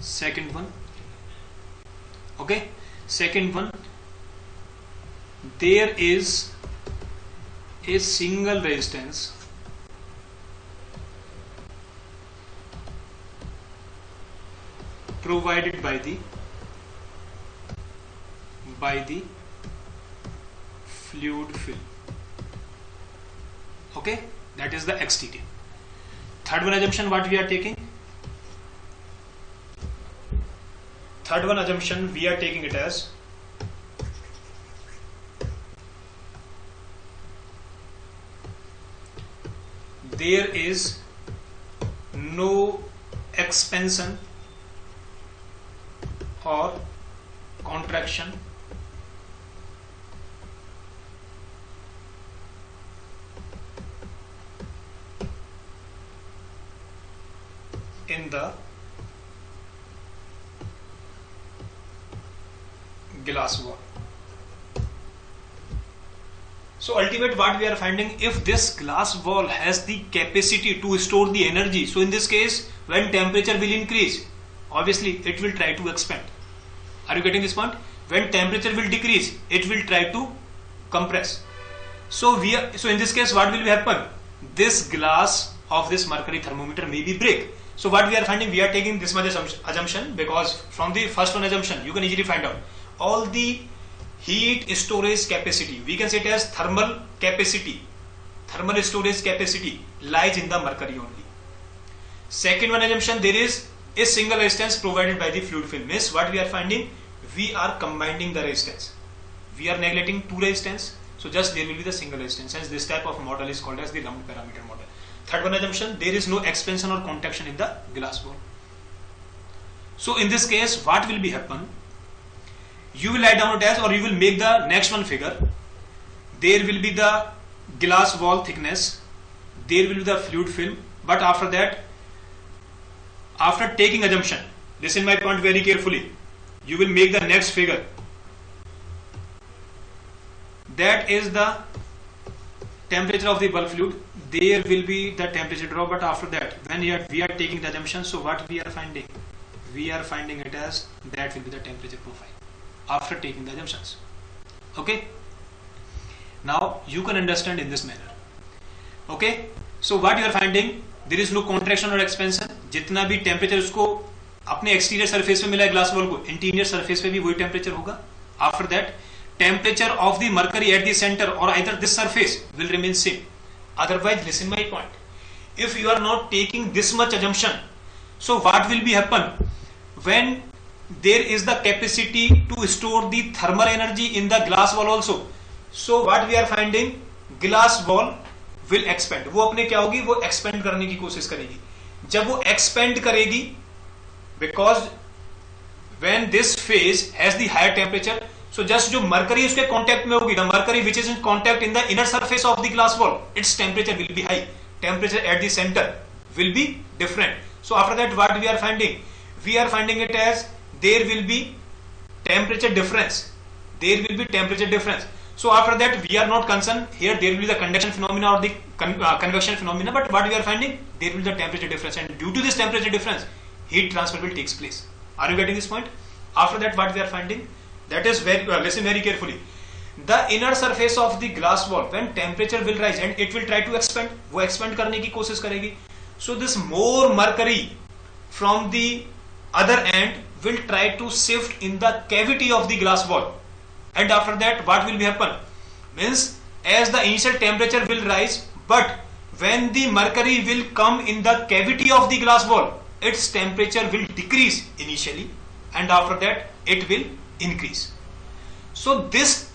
S1: Second one, okay. Second one, there is a single resistance provided by the fluid film. Okay, that is the XTT. Third one assumption, what we are taking? Third one assumption, we are taking it as there is no expansion or contraction in the glass wall. So ultimate what we are finding, if this glass wall has the capacity to store the energy, so in this case when temperature will increase, obviously it will try to expand. Are you getting this point? When temperature will decrease, it will try to compress. So in this case what will happen? This glass of this mercury thermometer may be break. So what we are finding, we are taking this much assumption, because from the first one assumption you can easily find out all the heat storage capacity, we can say it as thermal capacity, thermal storage capacity lies in the mercury only. Second one assumption, there is a single resistance provided by the fluid film. Means what we are finding, we are combining the resistance, we are neglecting two resistance, so just there will be the single resistance. Hence this type of model is called as the lumped parameter model. Third one assumption, there is no expansion or contraction in the glass wall. So in this case what will be happen, you will write down it as, or you will make the next one figure. There will be the glass wall thickness, there will be the fluid film, but after that, after taking assumption, listen my point very carefully, you will make the next figure. That is the temperature of the bulk fluid. There will be the temperature drop, but after that, when we are taking the assumption, so what we are finding? We are finding it as that will be the temperature profile after taking the assumptions. Okay, now you can understand in this manner. Okay, so what you are finding, there is no contraction or expansion. जितना भी temperature उसको अपने exterior surface पे मिला है glass wall को, interior surface पे भी वही टेम्परेचर होगा. After that temperature of the mercury at the centre और either this surface will remain same. Otherwise, listen my point. If you are not taking this much assumption, so what will be happen when there is the capacity to store the thermal energy in the glass wall also? So what we are finding, glass wall will expand. वो अपने क्या होगी, वो expand करने की कोशिश करेगी. जब वो expand करेगी, because when this phase has the higher temperature, so just जो mercury उसके contact में होगी, the mercury which is in contact in the inner surface of the glass wall, its temperature will be high, temperature at the center will be different. So after that, what we are finding? We are finding it as there will be temperature difference. There will be temperature difference. So after that, we are not concerned here. There will be the conduction phenomena or the convection phenomena. But what we are finding? There will be the temperature difference, and due to this temperature difference, heat transfer will takes place. Are you getting this point? After that, what we are finding? That is very listen very carefully. The inner surface of the glass wall, when temperature will rise and it will try to expand, वो expand करने की कोशिश करेगी. So this more mercury from the other end will try to shift in the cavity of the glass wall, and after that what will be happen? Means as the initial temperature will rise, but when the mercury will come in the cavity of the glass wall, its temperature will decrease initially, and after that it will increase. So this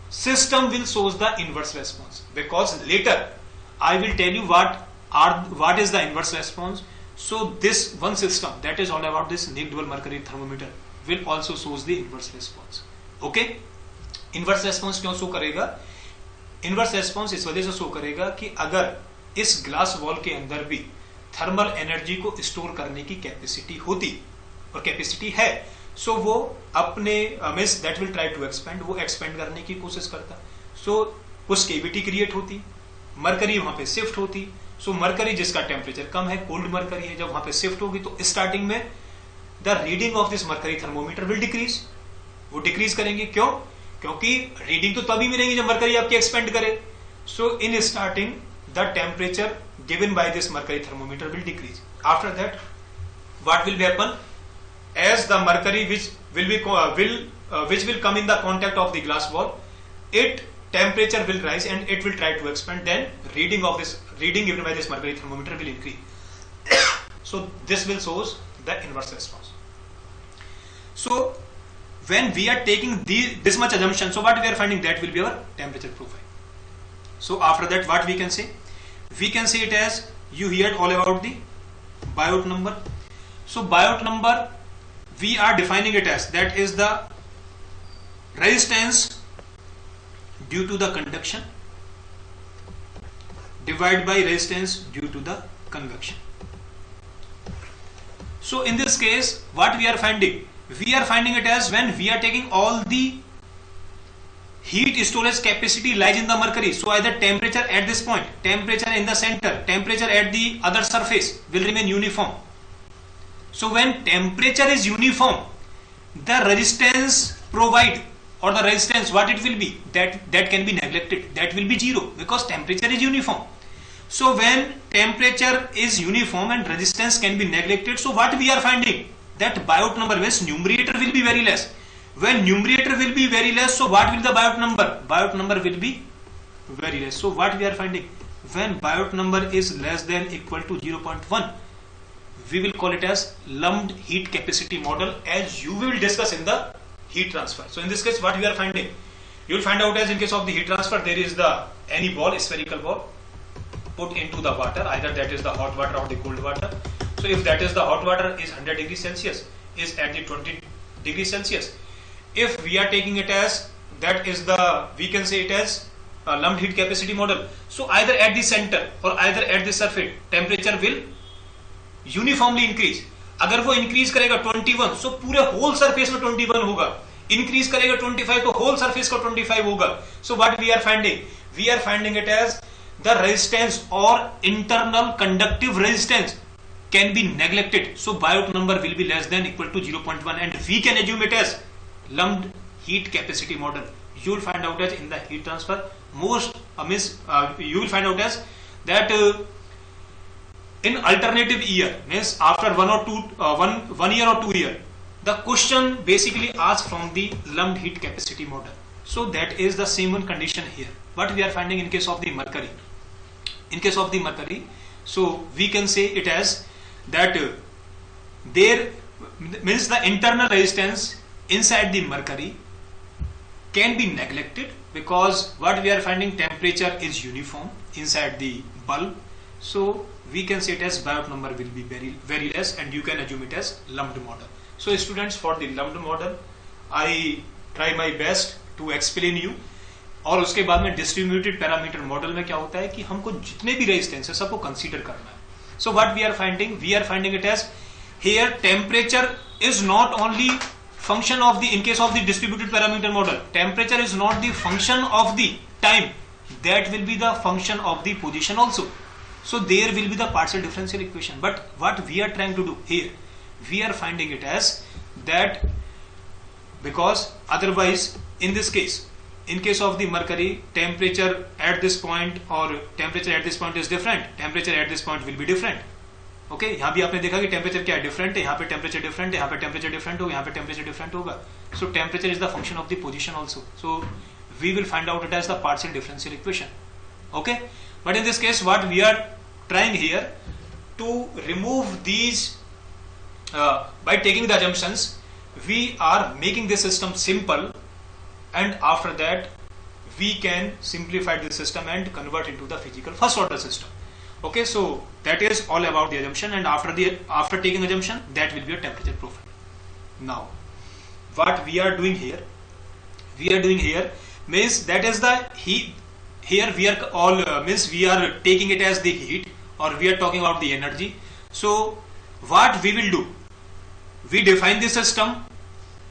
S1: system will shows the inverse response, because later I will tell you what is the inverse response. So this one system that is all about this naked dual mercury thermometer will also shows the inverse response. Okay, inverse response क्यों show करेगा? Inverse response इस वजह से show करेगा कि अगर इस glass wall के अंदर भी थर्मल एनर्जी को स्टोर करने की कैपेसिटी होती और कैपेसिटी है, सो वो अपने means that will try to expand, वो एक्सपेंड करने की कोशिश करता. सो कुछ केविटी क्रिएट होती, मरकरी वहां पे शिफ्ट होती. सो मरकरी जिसका टेम्परेचर कम है, कोल्ड मरकरी है, जब वहां पे शिफ्ट होगी तो स्टार्टिंग में the reading of this mercury thermometer will decrease. वो डिक्रीज करेंगे क्यों? क्योंकि रीडिंग तो तभी मिलेगी जब मरकरी आपकी एक्सपेंड करे. So in starting the temperature given by this mercury thermometer will decrease. After that what will be happen? As the mercury which will come in the contact of the glass wall, it temperature will rise and it will try to expand. Then reading given by this mercury thermometer will increase. So this will shows the inverse response. So when we are taking this much assumption, so what we are finding, that will be our temperature profile. So after that, what we can say? We can say it as, you heard all about the Biot number. So Biot number, we are defining it as, that is the resistance due to the conduction divided by resistance due to the convection. So in this case, what we are finding? We are finding it as when we are taking all the heat storage capacity lies in the mercury. So either temperature at this point, temperature in the center, temperature at the other surface will remain uniform. So when temperature is uniform, the resistance provide or the resistance what it will be, that can be neglected, that will be zero, because temperature is uniform. So when temperature is uniform and resistance can be neglected, so what we are finding, that Biot number means numerator will be very less. When numerator will be very less, so what will the Biot number? Biot number will be very less. So what we are finding, when Biot number is less than equal to 0.1, we will call it as lumped heat capacity model, as you will discuss in the heat transfer. So in this case, what we are finding, you will find out as in case of the heat transfer, there is any ball, a spherical ball put into the water, either that is the hot water or the cold water. So if that is the hot water is 100 degrees Celsius, is at the 20 degrees Celsius. If we are taking it as, that is we can say it as a lumped heat capacity model. So either at the center or either at the surface, temperature will uniformly increase. अगर वो increase करेगा 21, सो पूरे whole surface में 21 होगा. Increase करेगा 25, तो whole surface का 25 होगा. So what we are finding? We are finding it as the resistance और internal conductive resistance can be neglected. So Biot number will be less than equal to 0.1 and we can assume it as lumped heat capacity model. You will find out as in the heat transfer most you will find out as that in alternative year, means after 1 year or 2 year, the question basically asks from the lumped heat capacity model. So that is the same one condition here. What we are finding in case of the mercury? In case of the mercury, so we can say it as that there means the internal resistance inside the mercury can be neglected, because what we are finding, temperature is uniform inside the bulb. So we can say it as Biot number will be very less, and you can assume it as lumped model. So students, for the lumped model I try my best to explain you. और उसके बाद में distributed parameter model में क्या होता है कि हमको जितने भी रेजिस्टेंस है सबको कंसीडर करना है. So what we are finding it as here temperature is not only function of the, in case of the distributed parameter model, temperature is not the function of the time, that will be the function of the position also. So there will be the partial differential equation. But what we are trying to do here, we are finding it as that, because otherwise in this case, in case of the mercury, temperature at this point or temperature at this point is different, temperature at this point will be different. Okay यहाँ भी आपने देखा कि temperature क्या है, different है, यहाँ पे टेम्परेचर डिफरेंट है, यहाँ पे टेम्परेचर डिफरेंट होगा, यहाँ पे टेम्परेचर डिफरेंट होगा. So temperature is the function of the position also. So we will find out it as the partial differential equation. Okay, but in this case what we are trying here to remove these by taking the assumptions, we are making this system simple, and after that we can simplify the system and convert into the physical first order system. Okay, so that is all about the assumption, and after taking assumption, that will be a temperature profile. Now what we are doing here means that is the heat. Here we are all means we are taking it as the heat, or we are talking about the energy. So what we will do, we define the system.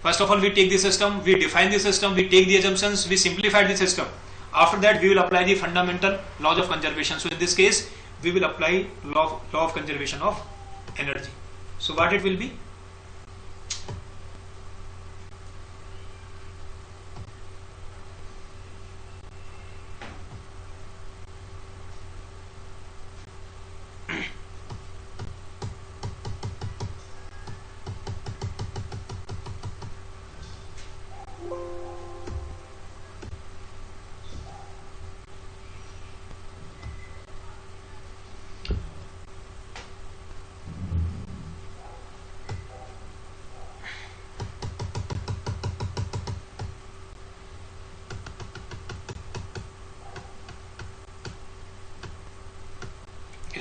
S1: First of all, we take the system, we define the system, we take the assumptions, we simplify the system. After that we will apply the fundamental laws of conservation. So in this case we will apply law of conservation of energy. So what it will be?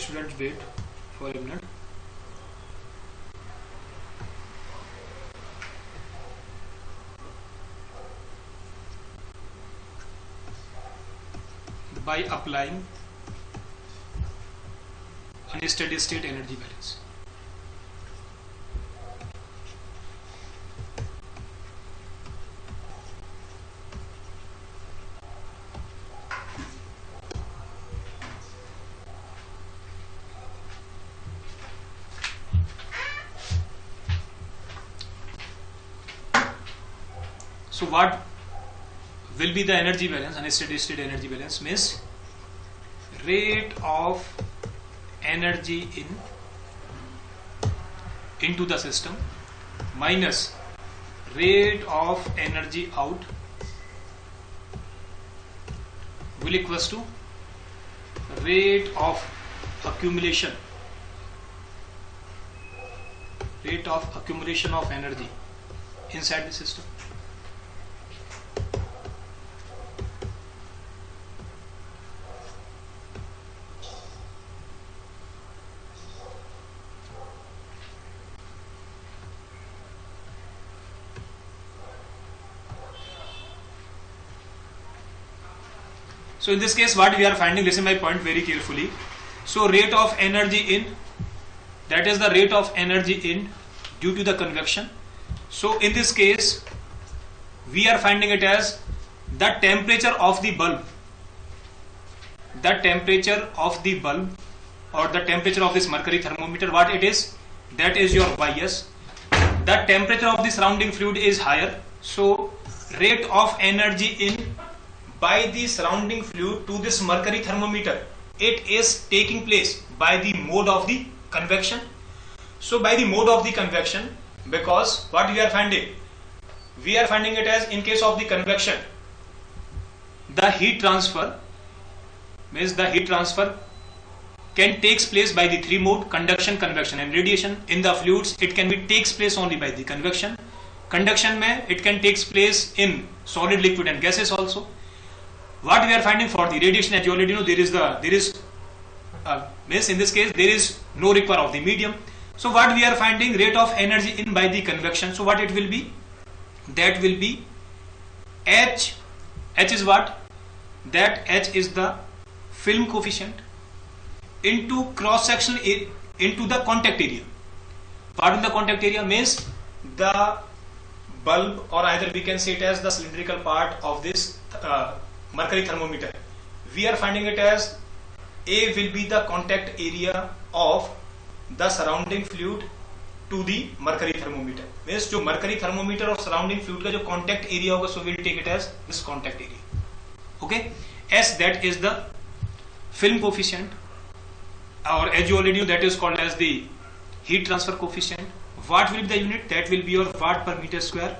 S1: Students, wait for a minute. By applying a steady state energy balance. So what will be the energy balance? And steady state energy balance means rate of energy into the system minus rate of energy out will equals to rate of accumulation of energy inside the system. So in this case what we are finding, listen my point very carefully. So rate of energy in, that is the rate of energy in due to the convection. So in this case we are finding it as the temperature of the bulb, or the temperature of this mercury thermometer, what it is, that is your Ys. The temperature of the surrounding fluid is higher, so rate of energy in by the surrounding fluid to this mercury thermometer, it is taking place by the mode of the convection. So by the mode of the convection, because what we are finding it as, in case of the convection, the heat transfer can takes place by the three mode: conduction, convection and radiation. In the fluids it can be takes place only by the convection. Conduction mein it can takes place in solid, liquid and gases also. What we are finding for the radiation, as you already know, there is means in this case there is no require of the medium. So what we are finding, rate of energy in by the convection. So what it will be? That will be H. H is what? That H is the film coefficient into cross section into the contact area. What in the contact area means the bulb, or either we can say it as the cylindrical part of this mercury thermometer. We are finding it as A will be the contact area of the surrounding fluid to the mercury thermometer. Means जो mercury thermometer और surrounding fluid का जो contact area होगा, so we will take it as this contact area. Okay. S, that is the film coefficient, or as you already know, that is called as the heat transfer coefficient. What will be the unit? That will be your watt per meter square,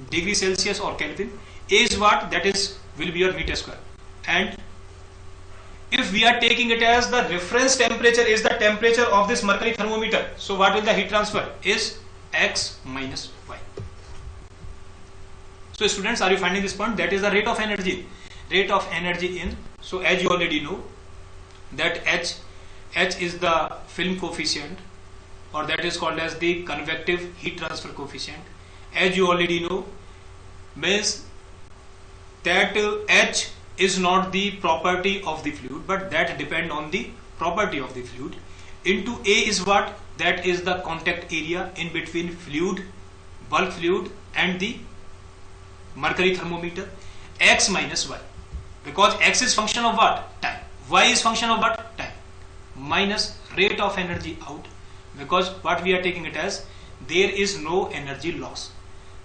S1: degree Celsius or Kelvin. A is what? That is will be your meter square. And if we are taking it as the reference temperature is the temperature of this mercury thermometer, so what will the heat transfer is? X minus Y. So students, are you finding this point? That is the rate of energy. Rate of energy in, so as you already know that H is the film coefficient, or that is called as the convective heat transfer coefficient. As you already know, means that H is not the property of the fluid, but that depend on the property of the fluid. Into A is what? That is the contact area in between fluid, bulk fluid and the mercury thermometer. X minus Y, because X is function of what? Time. Y is function of what? Time. Minus rate of energy out, because what we are taking it as, there is no energy loss.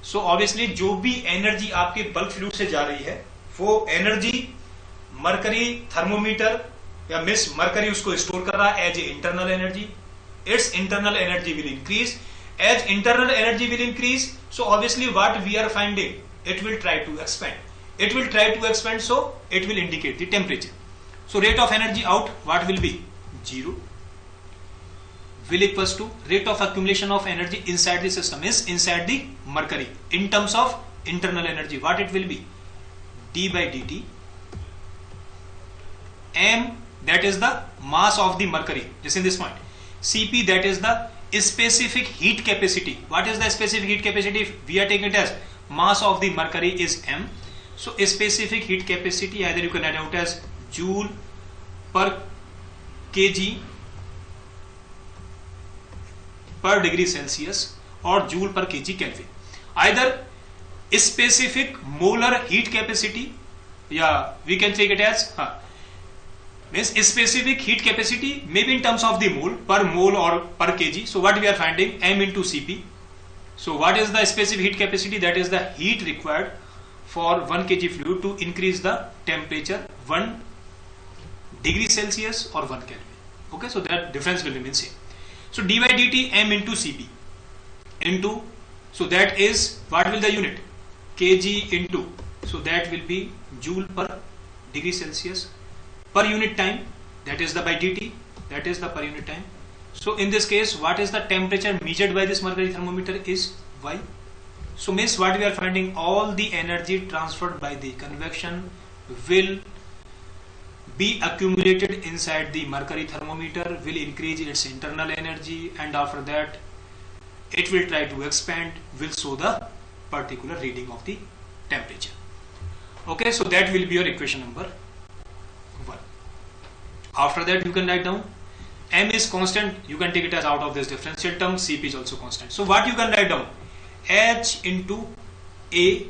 S1: So obviously जो भी energy आपके bulk fluid से जा रही है, वो energy mercury thermometer या मिस मरकरी उसको स्टोर कर रहा है as a internal energy. Its internal energy will increase. As internal energy will increase, so obviously what we are finding, it will try to expand. It will try to expand, so it will indicate the temperature. So rate of energy out, what will be? 0. Will equals to rate of accumulation of energy inside the system is inside the mercury. In terms of internal energy, what it will be? D by dt. M, that is the mass of the mercury. Listen this point. Cp, that is the specific heat capacity. What is the specific heat capacity? If we are taking it as mass of the mercury is M. So a specific heat capacity, either you can write out as joule per kg per degree Celsius or joule per kg Kelvin. Either a specific molar heat capacity, yeah, we can take it as means a specific heat capacity maybe in terms of the mole, per mole or per kg. So what we are finding? M into Cp. So what is the specific heat capacity? That is the heat required for 1 kg fluid to increase the temperature 1 degree Celsius or 1 Kelvin. Okay, so that difference will remain same. So d by dt M into Cp into, so that is what will the unit? Kg into, so that will be joule per degree Celsius per unit time, that is the by dt, that is the per unit time. So in this case, what is the temperature measured by this mercury thermometer is Y. So means what we are finding, all the energy transferred by the convection will be accumulated inside the mercury thermometer, will increase its internal energy, and after that it will try to expand, will show the particular reading of the temperature. Okay, so that will be your equation number 1. After that you can write down M is constant, you can take it as out of this differential term. Cp is also constant. So what you can write down? H into A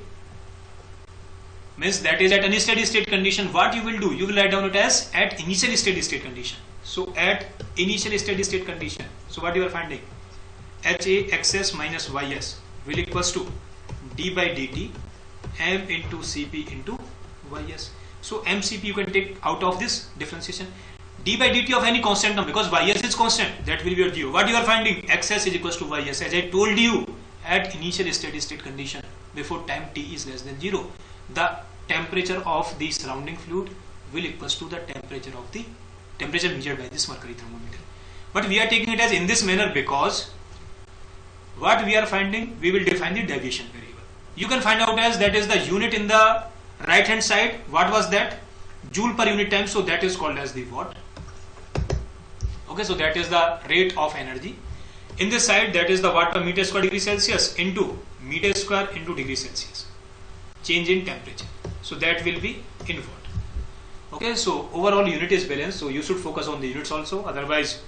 S1: means that is at any steady state condition. What you will do? You will write down it as at initial steady state condition. So at initial steady state condition. So what you are finding? HAXS minus YS will equals to d by dt M into Cp into YS. So MCp you can take out of this differentiation. D by dt of any constant term, because Ys is constant, that will be your 0. What you are finding? Xs is equals to Ys. As I told you, at initial steady state condition, before time t is less than 0, the temperature of the surrounding fluid will equals to the temperature of the temperature measured by this mercury thermometer. But we are taking it as in this manner because what we are finding, we will define the deviation variable. You can find out as that is the unit in the right hand side. What was that? joule per unit time, so that is called as the watt. Okay, so that is the rate of energy. In this side, that is the watt per meter square degree Celsius into meter square into degree Celsius, change in temperature. So that will be in watt. Okay, so overall unit is balanced, so you should focus on the units also. Otherwise,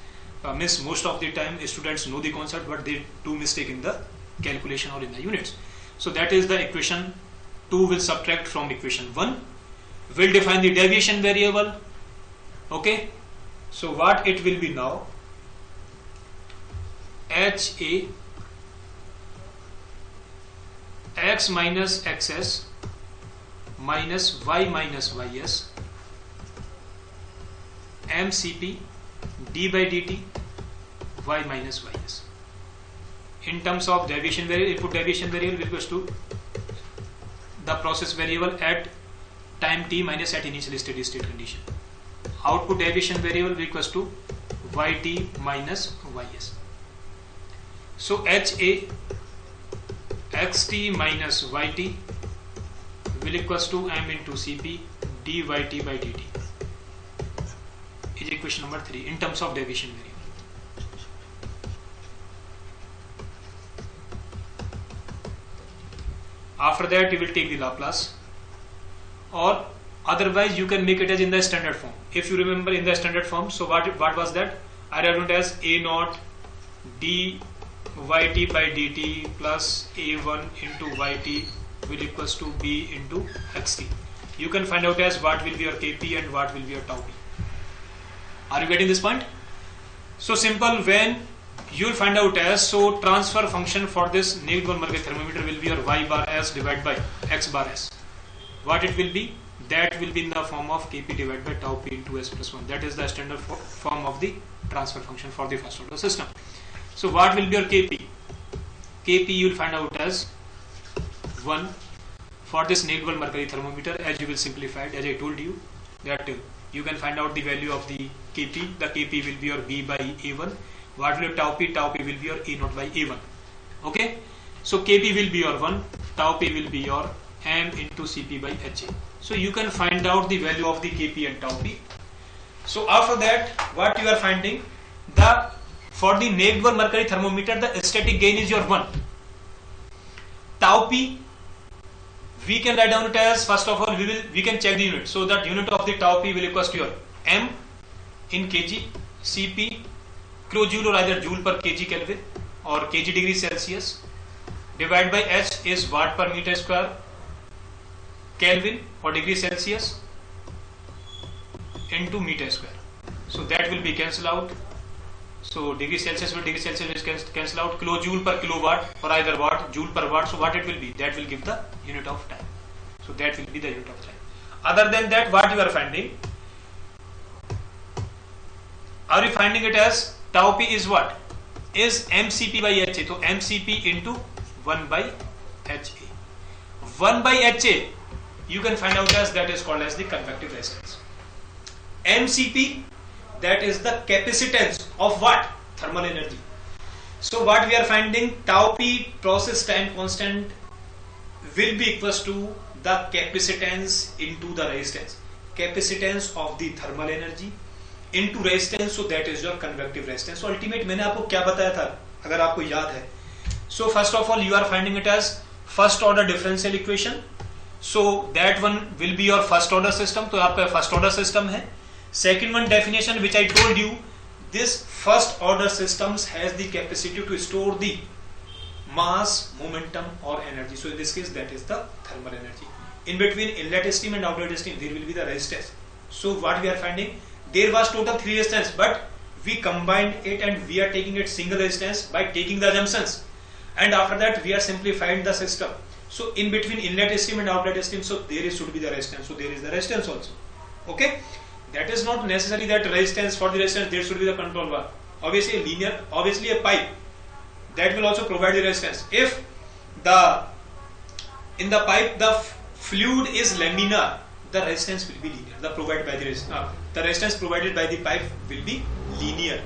S1: miss most of the time students know the concept, but they do mistake in the calculation or in the units. So that is the equation 2 will subtract from equation 1. Will define the deviation variable. Okay, so what it will be now? HA x minus xs minus y minus ys mcp d by dt y minus ys. In terms of deviation variable, input deviation variable equals to the process variable at time t minus at initial steady state condition. Output deviation variable equals to yt minus ys. So HA xt minus yt will equals to m into Cp dyt by dt is equation number 3 in terms of deviation variable. After that you will take the Laplace, or otherwise you can make it as in the standard form. If you remember in the standard form, so what was that? I wrote it as a naught d yt by dt plus a1 into yt will equals to b into xt. You can find out as what will be your kp and what will be your tau p. Are you getting this point? So simple. When you will find out as, so transfer function for this negative mercury thermometer will be your y bar s divided by x bar s. What it will be? That will be in the form of kp divided by tau p into s plus 1. That is the standard form of the transfer function for the first order system. So what will be your kp? Kp you will find out as 1 for this negative mercury thermometer, as you will simplify it, as I told you that you can find out the value of the kp. The kp will be your b by a1. What will your tau p? Tau p will be your a naught by a1. Okay, so kp will be your 1, tau p will be your m into cp by ha. So you can find out the value of the kp and tau p. So after that, what you are finding, the for the negative mercury thermometer, the static gain is your 1. Tau p, we can write down it as, first of all we can check the unit. So that unit of the tau p will equals to your m in kg, cp kilojoule or either joule per kg Kelvin or kg degree Celsius, divided by h is watt per meter square Kelvin or degree Celsius into meter square. So that will be cancelled out. So degree Celsius will cancel out, kilojoule per kilowatt or either watt, joule per watt. So what it will be? That will give the unit of time. So that will be the unit of time. Other than that, what you are finding? Are you finding it as tau p is what? Is mcp by ha. So mcp into 1 by ha. 1 by ha you can find out as, that is called as the convective resistance. mcp, that is the capacitance of what? Thermal energy. So what we are finding, tau p process time constant will be equals to the capacitance into the resistance. Capacitance of the thermal energy into resistance, so that is your convective resistance. So ultimate मैंने आपको क्या बताया था अगर आपको याद है? So first of all you are finding it as first order differential equation. So that one will be your first order system. तो आपका first order system है. Second one definition which I told you, this first order systems has the capacity to store the mass, momentum or energy. So in this case that is the thermal energy. In between inlet stream and outlet stream there will be the resistance. So what we are finding, there was total 3 resistance, but we combined it and we are taking it single resistance by taking the assumptions, and after that we are simplifying the system. So in between inlet stream and outlet stream, so there should be the resistance. So there is the resistance also. Okay, that is not necessary that resistance, for the resistance there should be the control bar. Obviously a linear, obviously a pipe that will also provide the resistance. If the in the pipe the fluid is laminar, the resistance will be linear. The resistance provided by the pipe will be linear.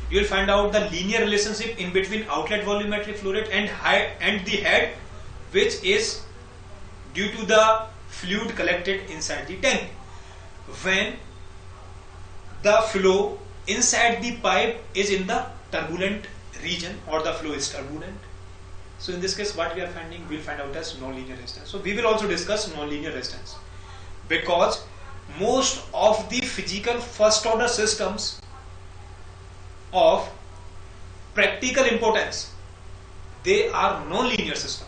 S1: You will find out the linear relationship in between outlet volumetric flow rate and the head, which is due to the fluid collected inside the tank. when the flow inside the pipe is in the turbulent region or the flow is turbulent. So in this case, what we are finding, we'll find out as nonlinear resistance. So we will also discuss nonlinear resistance, because most of the physical first order systems of practical importance, they are non-linear system.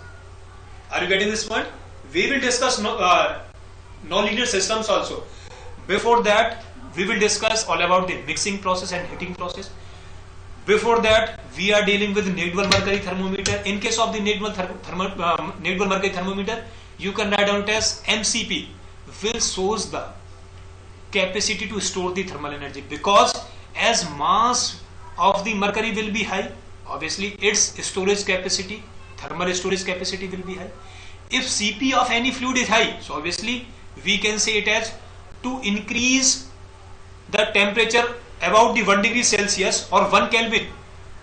S1: Are you getting this point? We will discuss non-linear systems also. Before that, we will discuss all about the mixing process and heating process. Before that, we are dealing with negligible mercury thermometer. In case of the negligible mercury thermometer, you can write down it as MCP, will shows the capacity to store the thermal energy, because as mass of the mercury will be high, obviously its storage capacity, thermal storage capacity will be high. If Cp of any fluid is high, so obviously we can say it as to increase the temperature about the 1 degree Celsius or 1 Kelvin,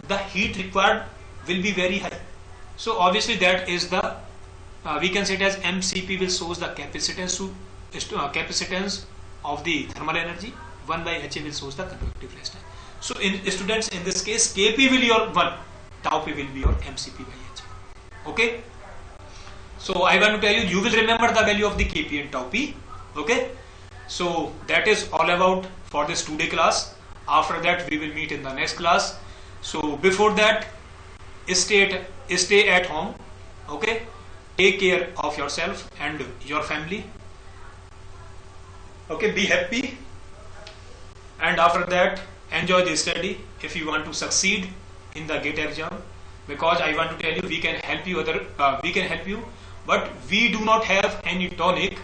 S1: the heat required will be very high. So obviously that is the we can say it as MCP will shows the capacitance capacitance of the thermal energy. 1 by HA will shows the conductive resistance. So in students, in this case, Kp will be your 1, tau P will be your MCP by HA. Okay. So I want to tell you, you will remember the value of the Kp and tau P. Okay. So that is all about for this today class. After that, we will meet in the next class. So before that, stay at home. Okay. Take care of yourself and your family. Okay. Be happy. And after that, enjoy the study if you want to succeed in the GATE exam, because I want to tell you, we can help you, but we do not have any tonic,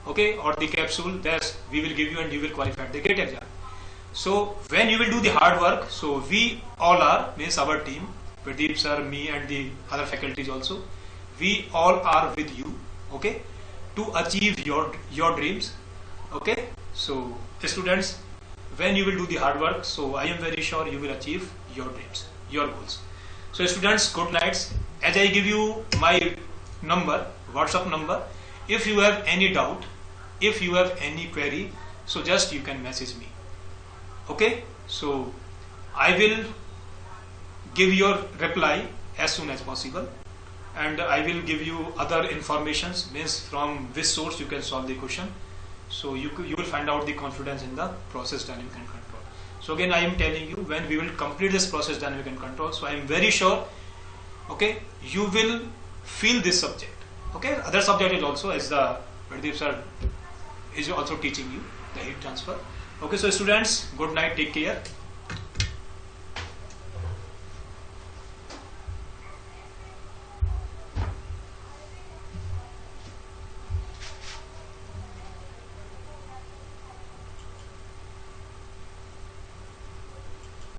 S1: okay, or the capsule that we will give you and you will qualify the GATE exam. So when you will do the hard work, so we all are, means our team, Pradeep sir, me and the other faculties also, we all are with you, okay, to achieve your dreams. Okay. So students, when you will do the hard work, so I am very sure you will achieve your dreams, your goals. So students, good nights. As I give you my number, WhatsApp number, if you have any doubt, if you have any query, so just you can message me. Okay. So I will give your reply as soon as possible, and I will give you other informations, means from which source you can solve the question. So you will find out the confidence in the process dynamic and control. So again, I am telling you, when we will complete this process dynamic and control, so I am very sure, okay, you will feel this subject. Okay, other subject is also, as the Pradeep sir is also teaching you the heat transfer. Okay, so students, good night, take care.